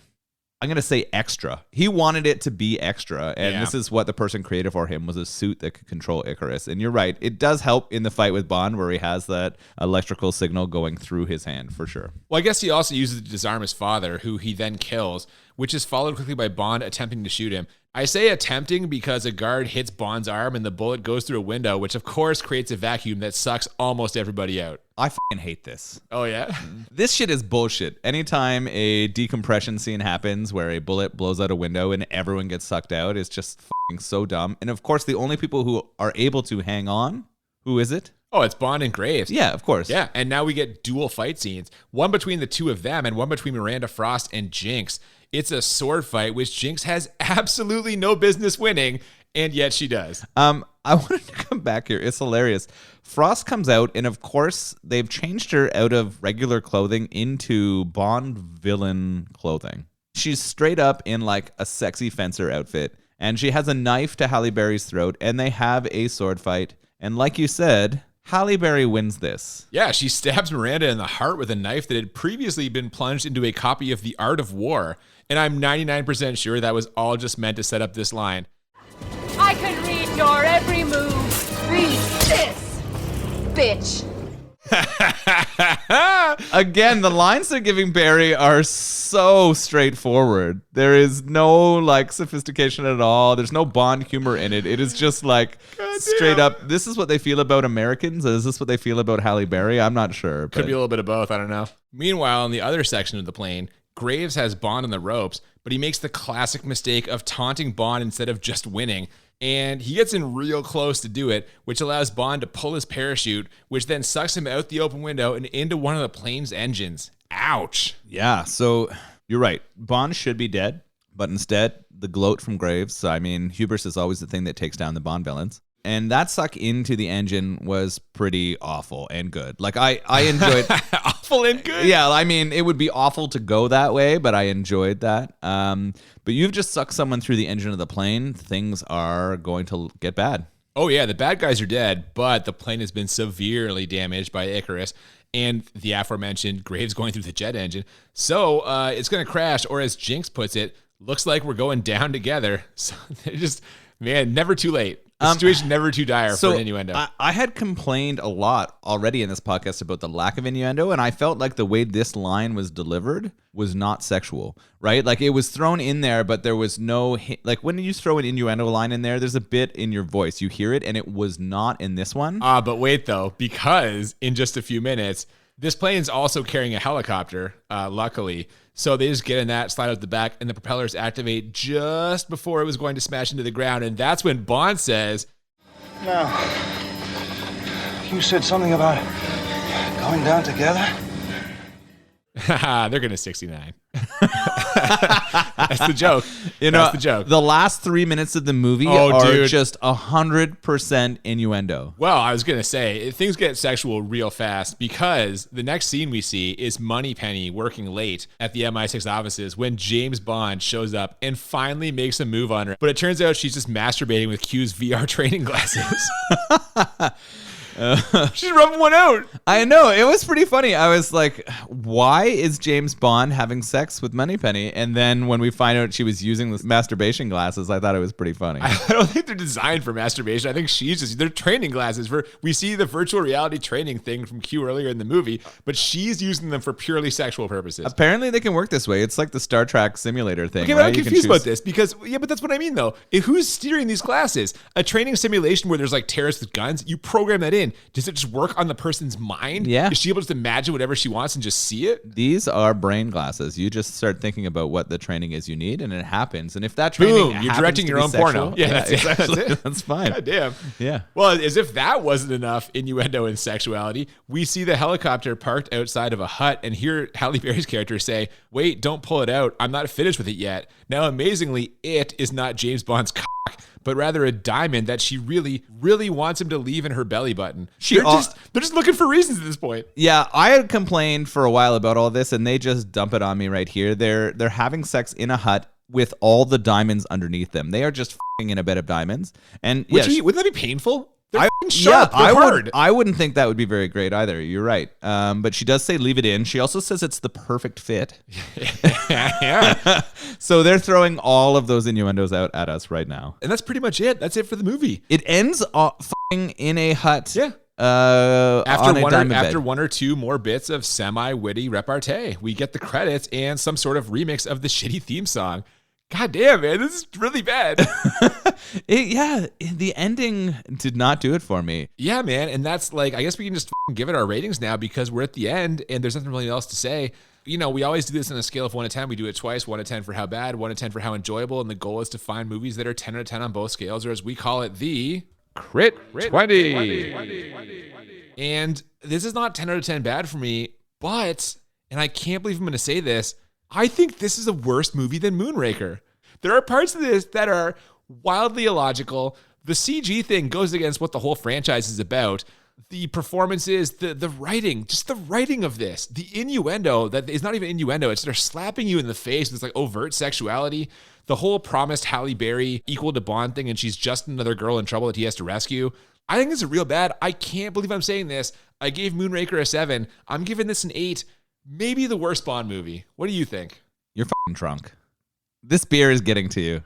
I'm going to say extra. He wanted it to be extra, and this is what the person created for him was a suit that could control Icarus. And you're right. It does help in the fight with Bond where he has that electrical signal going through his hand, for sure. Well, I guess he also uses it to disarm his father, who he then kills, which is followed quickly by Bond attempting to shoot him. I say attempting because a guard hits Bond's arm and the bullet goes through a window, which of course creates a vacuum that sucks almost everybody out. I fucking hate this. Oh, yeah? This shit is bullshit. Anytime a decompression scene happens where a bullet blows out a window and everyone gets sucked out, it's just fucking so dumb. And of course, the only people who are able to hang on, who is it? Oh, it's Bond and Graves. Yeah, of course. Yeah, and now we get dual fight scenes, one between the two of them and one between Miranda Frost and Jinx. It's a sword fight, which Jinx has absolutely no business winning, and yet she does. I wanted to come back here. It's hilarious. Frost comes out, and of course, they've changed her out of regular clothing into Bond villain clothing. She's straight up in like a sexy fencer outfit, and she has a knife to Halle Berry's throat, and they have a sword fight. And like you said, Halle Berry wins this. Yeah, she stabs Miranda in the heart with a knife that had previously been plunged into a copy of The Art of War. And I'm 99% sure that was all just meant to set up this line. I can read your every move. Read this, bitch. Again, the lines they're giving Barry are so straightforward. There is no like sophistication at all. There's no Bond humor in it. It is just like straight up. This is what they feel about Americans. Is this what they feel about Halle Berry? I'm not sure. Could be a little bit of both. I don't know. Meanwhile, in the other section of the plane, Graves has Bond on the ropes, but he makes the classic mistake of taunting Bond instead of just winning. And he gets in real close to do it, which allows Bond to pull his parachute, which then sucks him out the open window and into one of the plane's engines. Ouch. Yeah, so you're right. Bond should be dead, but instead, the gloat from Graves. I mean, hubris is always the thing that takes down the Bond villains. And that suck into the engine was pretty awful and good. Like, I enjoyed... Awful and good? Yeah, I mean, it would be awful to go that way, but I enjoyed that. But you've just sucked someone through the engine of the plane. Things are going to get bad. Oh, yeah, the bad guys are dead, but the plane has been severely damaged by Icarus and the aforementioned Graves going through the jet engine. So it's going to crash, or as Jinx puts it, looks like we're going down together. So they're just, man, never too late. The situation never too dire for an innuendo. I had complained a lot already in this podcast about the lack of innuendo, and I felt like the way this line was delivered was not sexual, right? Like, it was thrown in there, but there was no like, when you throw an innuendo line in there, there's a bit in your voice. You hear it, and it was not in this one. But wait, though, because in just a few minutes, this plane's also carrying a helicopter, luckily. So they just get in that, slide out the back, and the propellers activate just before it was going to smash into the ground. And that's when Bond says, Now, you said something about going down together? haha, they're going to 69. That's the joke. That's the joke. The last 3 minutes of the movie are just 100% innuendo. Well, I was going to say, things get sexual real fast because the next scene we see is Moneypenny working late at the MI6 offices when James Bond shows up and finally makes a move on her. But it turns out she's just masturbating with Q's VR training glasses. She's rubbing one out. I know. It was pretty funny. I was like, why is James Bond having sex with Moneypenny? And then when we find out she was using the masturbation glasses, I thought it was pretty funny. I don't think they're designed for masturbation. I think they're training glasses. We see the virtual reality training thing from Q earlier in the movie, but she's using them for purely sexual purposes. Apparently they can work this way. It's like the Star Trek simulator thing. Okay, right? but I'm confused about this because, but that's what I mean though. Who's steering these glasses? A training simulation where there's like terrorists with guns, you program that in. Does it just work on the person's mind? Yeah. Is she able to imagine whatever she wants and just see it? These are brain glasses. You just start thinking about what the training is you need, and it happens. And if that training Boom, you're directing your own porno. Yeah, that's exactly. it. That's fine. God damn. Yeah. Well, as if that wasn't enough innuendo and sexuality, we see the helicopter parked outside of a hut and hear Halle Berry's character say, "Wait, don't pull it out. I'm not finished with it yet." Now, amazingly, it is not James Bond's cock, but rather a diamond that she really, really wants him to leave in her belly button. They're just looking for reasons at this point. Yeah, I had complained for a while about all this, and they just dump it on me right here. They're having sex in a hut with all the diamonds underneath them. They are just f***ing in a bed of diamonds. And wouldn't that be painful? They're sharp. They're hard. I wouldn't think that would be very great either. You're right. But she does say leave it in. She also says it's the perfect fit. Yeah. So they're throwing all of those innuendos out at us right now. And that's pretty much it. That's it for the movie. It ends f***ing in a hut. Yeah. After one or two more bits of semi-witty repartee, we get the credits and some sort of remix of the shitty theme song. God damn, man, this is really bad. The ending did not do it for me. Yeah, man, and that's like, I guess we can just give it our ratings now because we're at the end and there's nothing really else to say. You know, we always do this on a scale of 1 to 10. We do it twice, 1 to 10 for how bad, 1 to 10 for how enjoyable, and the goal is to find movies that are 10 out of 10 on both scales, or as we call it, the Crit 20. And this is not 10 out of 10 bad for me, but, and I can't believe I'm going to say this, I think this is a worse movie than Moonraker. There are parts of this that are wildly illogical. The CG thing goes against what the whole franchise is about. The performances, the writing, just the writing of this, the innuendo that is not even innuendo. It's they're slapping you in the face with like overt sexuality. The whole promised Halle Berry equal to Bond thing, and she's just another girl in trouble that he has to rescue. I think this is real bad. I can't believe I'm saying this. I gave Moonraker a 7. I'm giving this an 8. Maybe the worst Bond movie. What do you think? You're fucking drunk. This beer is getting to you.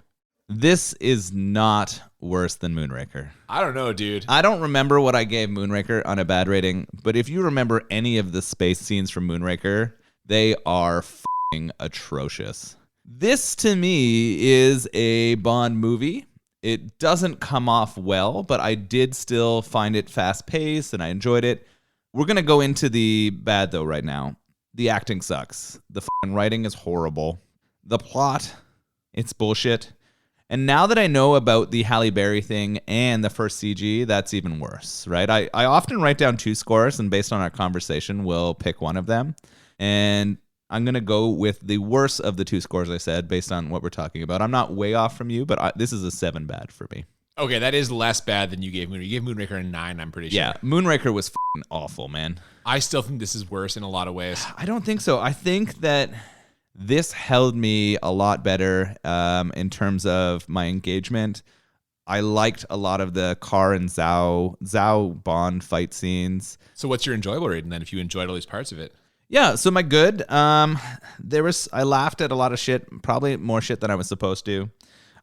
This is not worse than Moonraker. I don't know, dude. I don't remember what I gave Moonraker on a bad rating, but if you remember any of the space scenes from Moonraker, they are fucking atrocious. This, to me, is a Bond movie. It doesn't come off well, but I did still find it fast-paced, and I enjoyed it. We're going to go into the bad, though, right now. The acting sucks. The fucking writing is horrible. The plot, it's bullshit. And now that I know about the Halle Berry thing and the first CG, that's even worse, right? I often write down 2 scores, and based on our conversation, we'll pick one of them. And I'm going to go with the worst of the two scores I said based on what we're talking about. I'm not way off from you, but this is a 7 bad for me. Okay, that is less bad than you gave Moonraker. You gave Moonraker a 9, I'm pretty sure. Yeah, Moonraker was f***ing awful, man. I still think this is worse in a lot of ways. I don't think so. I think that this held me a lot better in terms of my engagement. I liked a lot of the Carr and Zhao Bond fight scenes. So what's your enjoyable rating then if you enjoyed all these parts of it? Yeah, so my good, I laughed at a lot of shit, probably more shit than I was supposed to.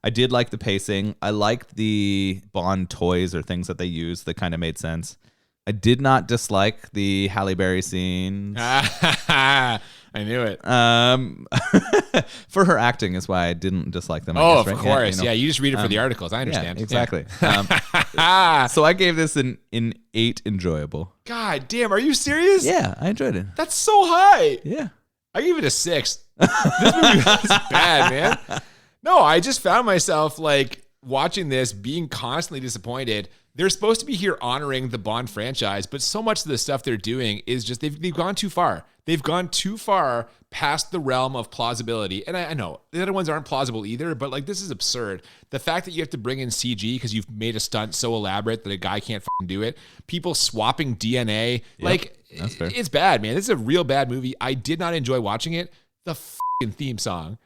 I did like the pacing. I liked the Bond toys or things that they used that kind of made sense. I did not dislike the Halle Berry scenes. I knew it. For her acting is why I didn't dislike them. Oh, guess, of right? course. Yeah, you just read it for the articles. I understand. Yeah, exactly. So I gave this an 8 enjoyable. God damn, are you serious? Yeah, I enjoyed it. That's so high. Yeah. I gave it a 6. This movie was bad, man. No, I just found myself like watching this, being constantly disappointed. They're supposed to be here honoring the Bond franchise, but so much of the stuff they're doing is just they've gone too far. They've gone too far past the realm of plausibility. And I know the other ones aren't plausible either, but like this is absurd. The fact that you have to bring in CG because you've made a stunt so elaborate that a guy can't fucking do it. People swapping DNA. Yep, like it's bad, man. This is a real bad movie. I did not enjoy watching it. The fucking theme song.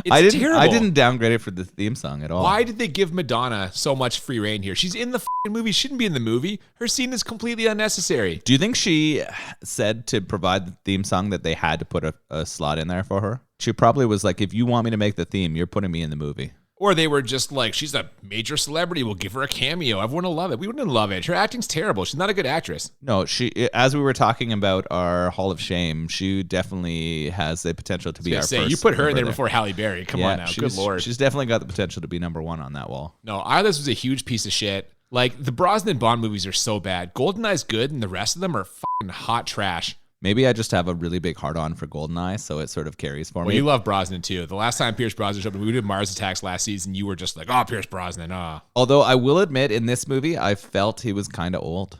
It's terrible. I didn't downgrade it for the theme song at all. Why did they give Madonna so much free reign here? She's in the movie. She shouldn't be in the movie. Her scene is completely unnecessary. Do you think she said to provide the theme song that they had to put a slot in there for her? She probably was like, if you want me to make the theme, you're putting me in the movie. Or they were just like, she's a major celebrity. We'll give her a cameo. Everyone will love it. We wouldn't love it. Her acting's terrible. She's not a good actress. No, as we were talking about our Hall of Shame, she definitely has the potential to be our first. You put her in there before Halle Berry. Come on now. Good Lord. She's definitely got the potential to be number 1 on that wall. No, this was a huge piece of shit. Like, the Brosnan Bond movies are so bad. GoldenEye's good, and the rest of them are fucking hot trash. Maybe I just have a really big heart-on for GoldenEye, so it sort of carries for me. Well, you love Brosnan, too. The last time Pierce Brosnan showed up, we did Mars Attacks last season, you were just like, oh, Pierce Brosnan, Although I will admit, in this movie, I felt he was kind of old.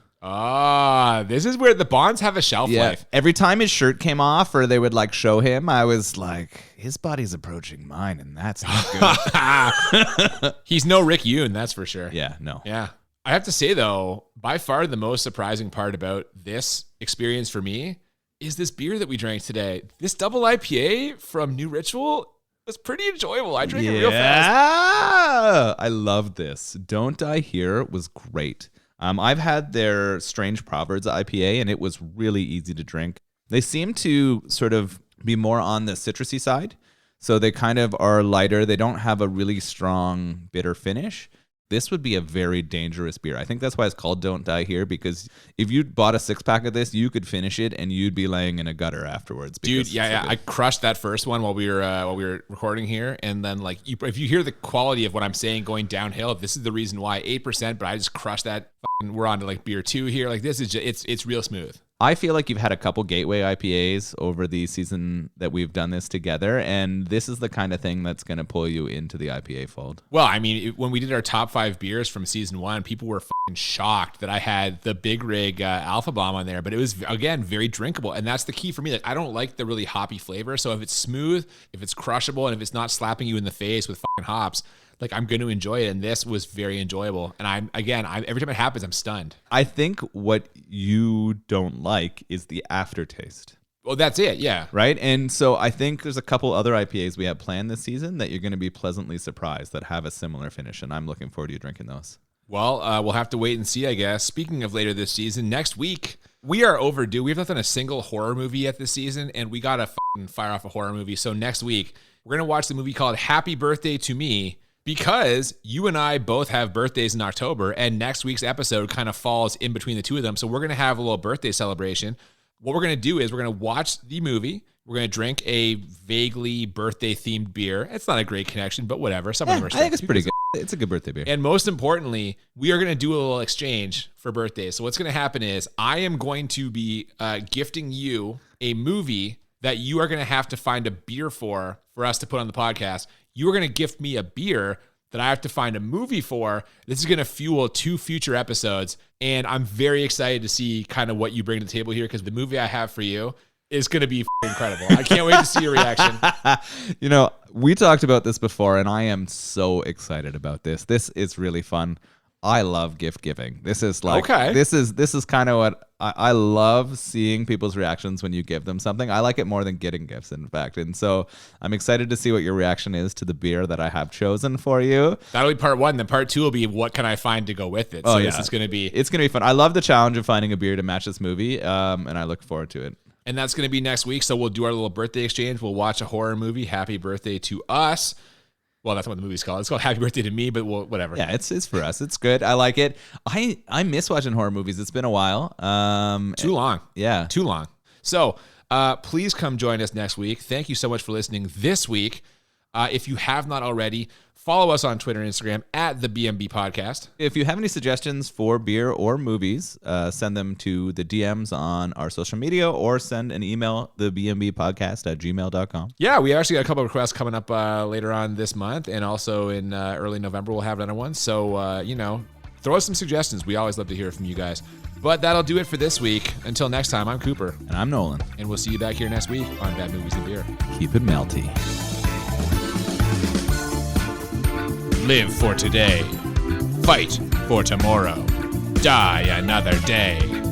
This is where the Bonds have a shelf life. Every time his shirt came off or they would like show him, I was like, his body's approaching mine, and that's not good. He's no Rick Yoon, that's for sure. Yeah, no. Yeah. I have to say, though, by far the most surprising part about this experience for me is this beer that we drank today. This double IPA from New Ritual was pretty enjoyable. I drank it real fast. I loved this. Don't Die Here was great. I've had their Strange Proverbs IPA, and it was really easy to drink. They seem to sort of be more on the citrusy side, so they kind of are lighter. They don't have a really strong bitter finish. This would be a very dangerous beer. I think that's why it's called Don't Die Here, because if you bought a 6-pack of this, you could finish it and you'd be laying in a gutter afterwards. Dude, yeah. I crushed that first one while we were recording here, and then like if you hear the quality of what I'm saying going downhill, this is the reason why 8%. But I just crushed that. We're on to like beer 2 here. Like this is just, it's real smooth. I feel like you've had a couple gateway IPAs over the season that we've done this together, and this is the kind of thing that's going to pull you into the IPA fold. Well, I mean, when we did our top 5 beers from season 1, people were fucking shocked that I had the Big Rig Alpha Bomb on there, but it was, again, very drinkable, and that's the key for me. Like, I don't like the really hoppy flavor, so if it's smooth, if it's crushable, and if it's not slapping you in the face with fucking hops, like I'm going to enjoy it, and this was very enjoyable. And every time it happens, I'm stunned. I think what you don't like is the aftertaste. Well, that's it, yeah. Right? And so I think there's a couple other IPAs we have planned this season that you're going to be pleasantly surprised that have a similar finish, and I'm looking forward to you drinking those. Well, we'll have to wait and see, I guess. Speaking of later this season, next week, we are overdue. We have not done a single horror movie yet this season, and we got to fire off a horror movie. So next week, we're going to watch the movie called Happy Birthday to Me, because you and I both have birthdays in October, and next week's episode kind of falls in between the two of them. So we're going to have a little birthday celebration. What we're going to do is we're going to watch the movie. We're going to drink a vaguely birthday-themed beer. It's not a great connection, but whatever. Some of them are I think it's pretty good. It's a good birthday beer. And most importantly, we are going to do a little exchange for birthdays. So what's going to happen is I am going to be gifting you a movie that you are going to have to find a beer for us to put on the podcast. You are going to gift me a beer that I have to find a movie for. This is going to fuel 2 future episodes. And I'm very excited to see kind of what you bring to the table here, because the movie I have for you, is going to be incredible. I can't wait to see your reaction. You know, we talked about this before, and I am so excited about this. This is really fun. I love gift giving. This is like, this is kind of what I love, seeing people's reactions when you give them something. I like it more than getting gifts, in fact. And so I'm excited to see what your reaction is to the beer that I have chosen for you. That'll be part one. Then part two will be what can I find to go with it. So this is going to be... It's going to be fun. I love the challenge of finding a beer to match this movie, and I look forward to it. And that's going to be next week. So we'll do our little birthday exchange. We'll watch a horror movie. Happy birthday to us. Well, that's what the movie's called. It's called Happy Birthday to Me, but whatever. Yeah, it's for us. It's good. I like it. I miss watching horror movies. It's been a while. Too long. Yeah. Too long. So please come join us next week. Thank you so much for listening this week. If you have not already, follow us on Twitter and Instagram at the BMB Podcast. If you have any suggestions for beer or movies, send them to the DMs on our social media or send an email, thebmbpodcast@gmail.com. Yeah, we actually got a couple of requests coming up later on this month, and also in early November we'll have another one. So, throw us some suggestions. We always love to hear from you guys. But that'll do it for this week. Until next time, I'm Cooper. And I'm Nolan. And we'll see you back here next week on Bad Movies and Beer. Keep it melty. Live for today. Fight for tomorrow. Die another day.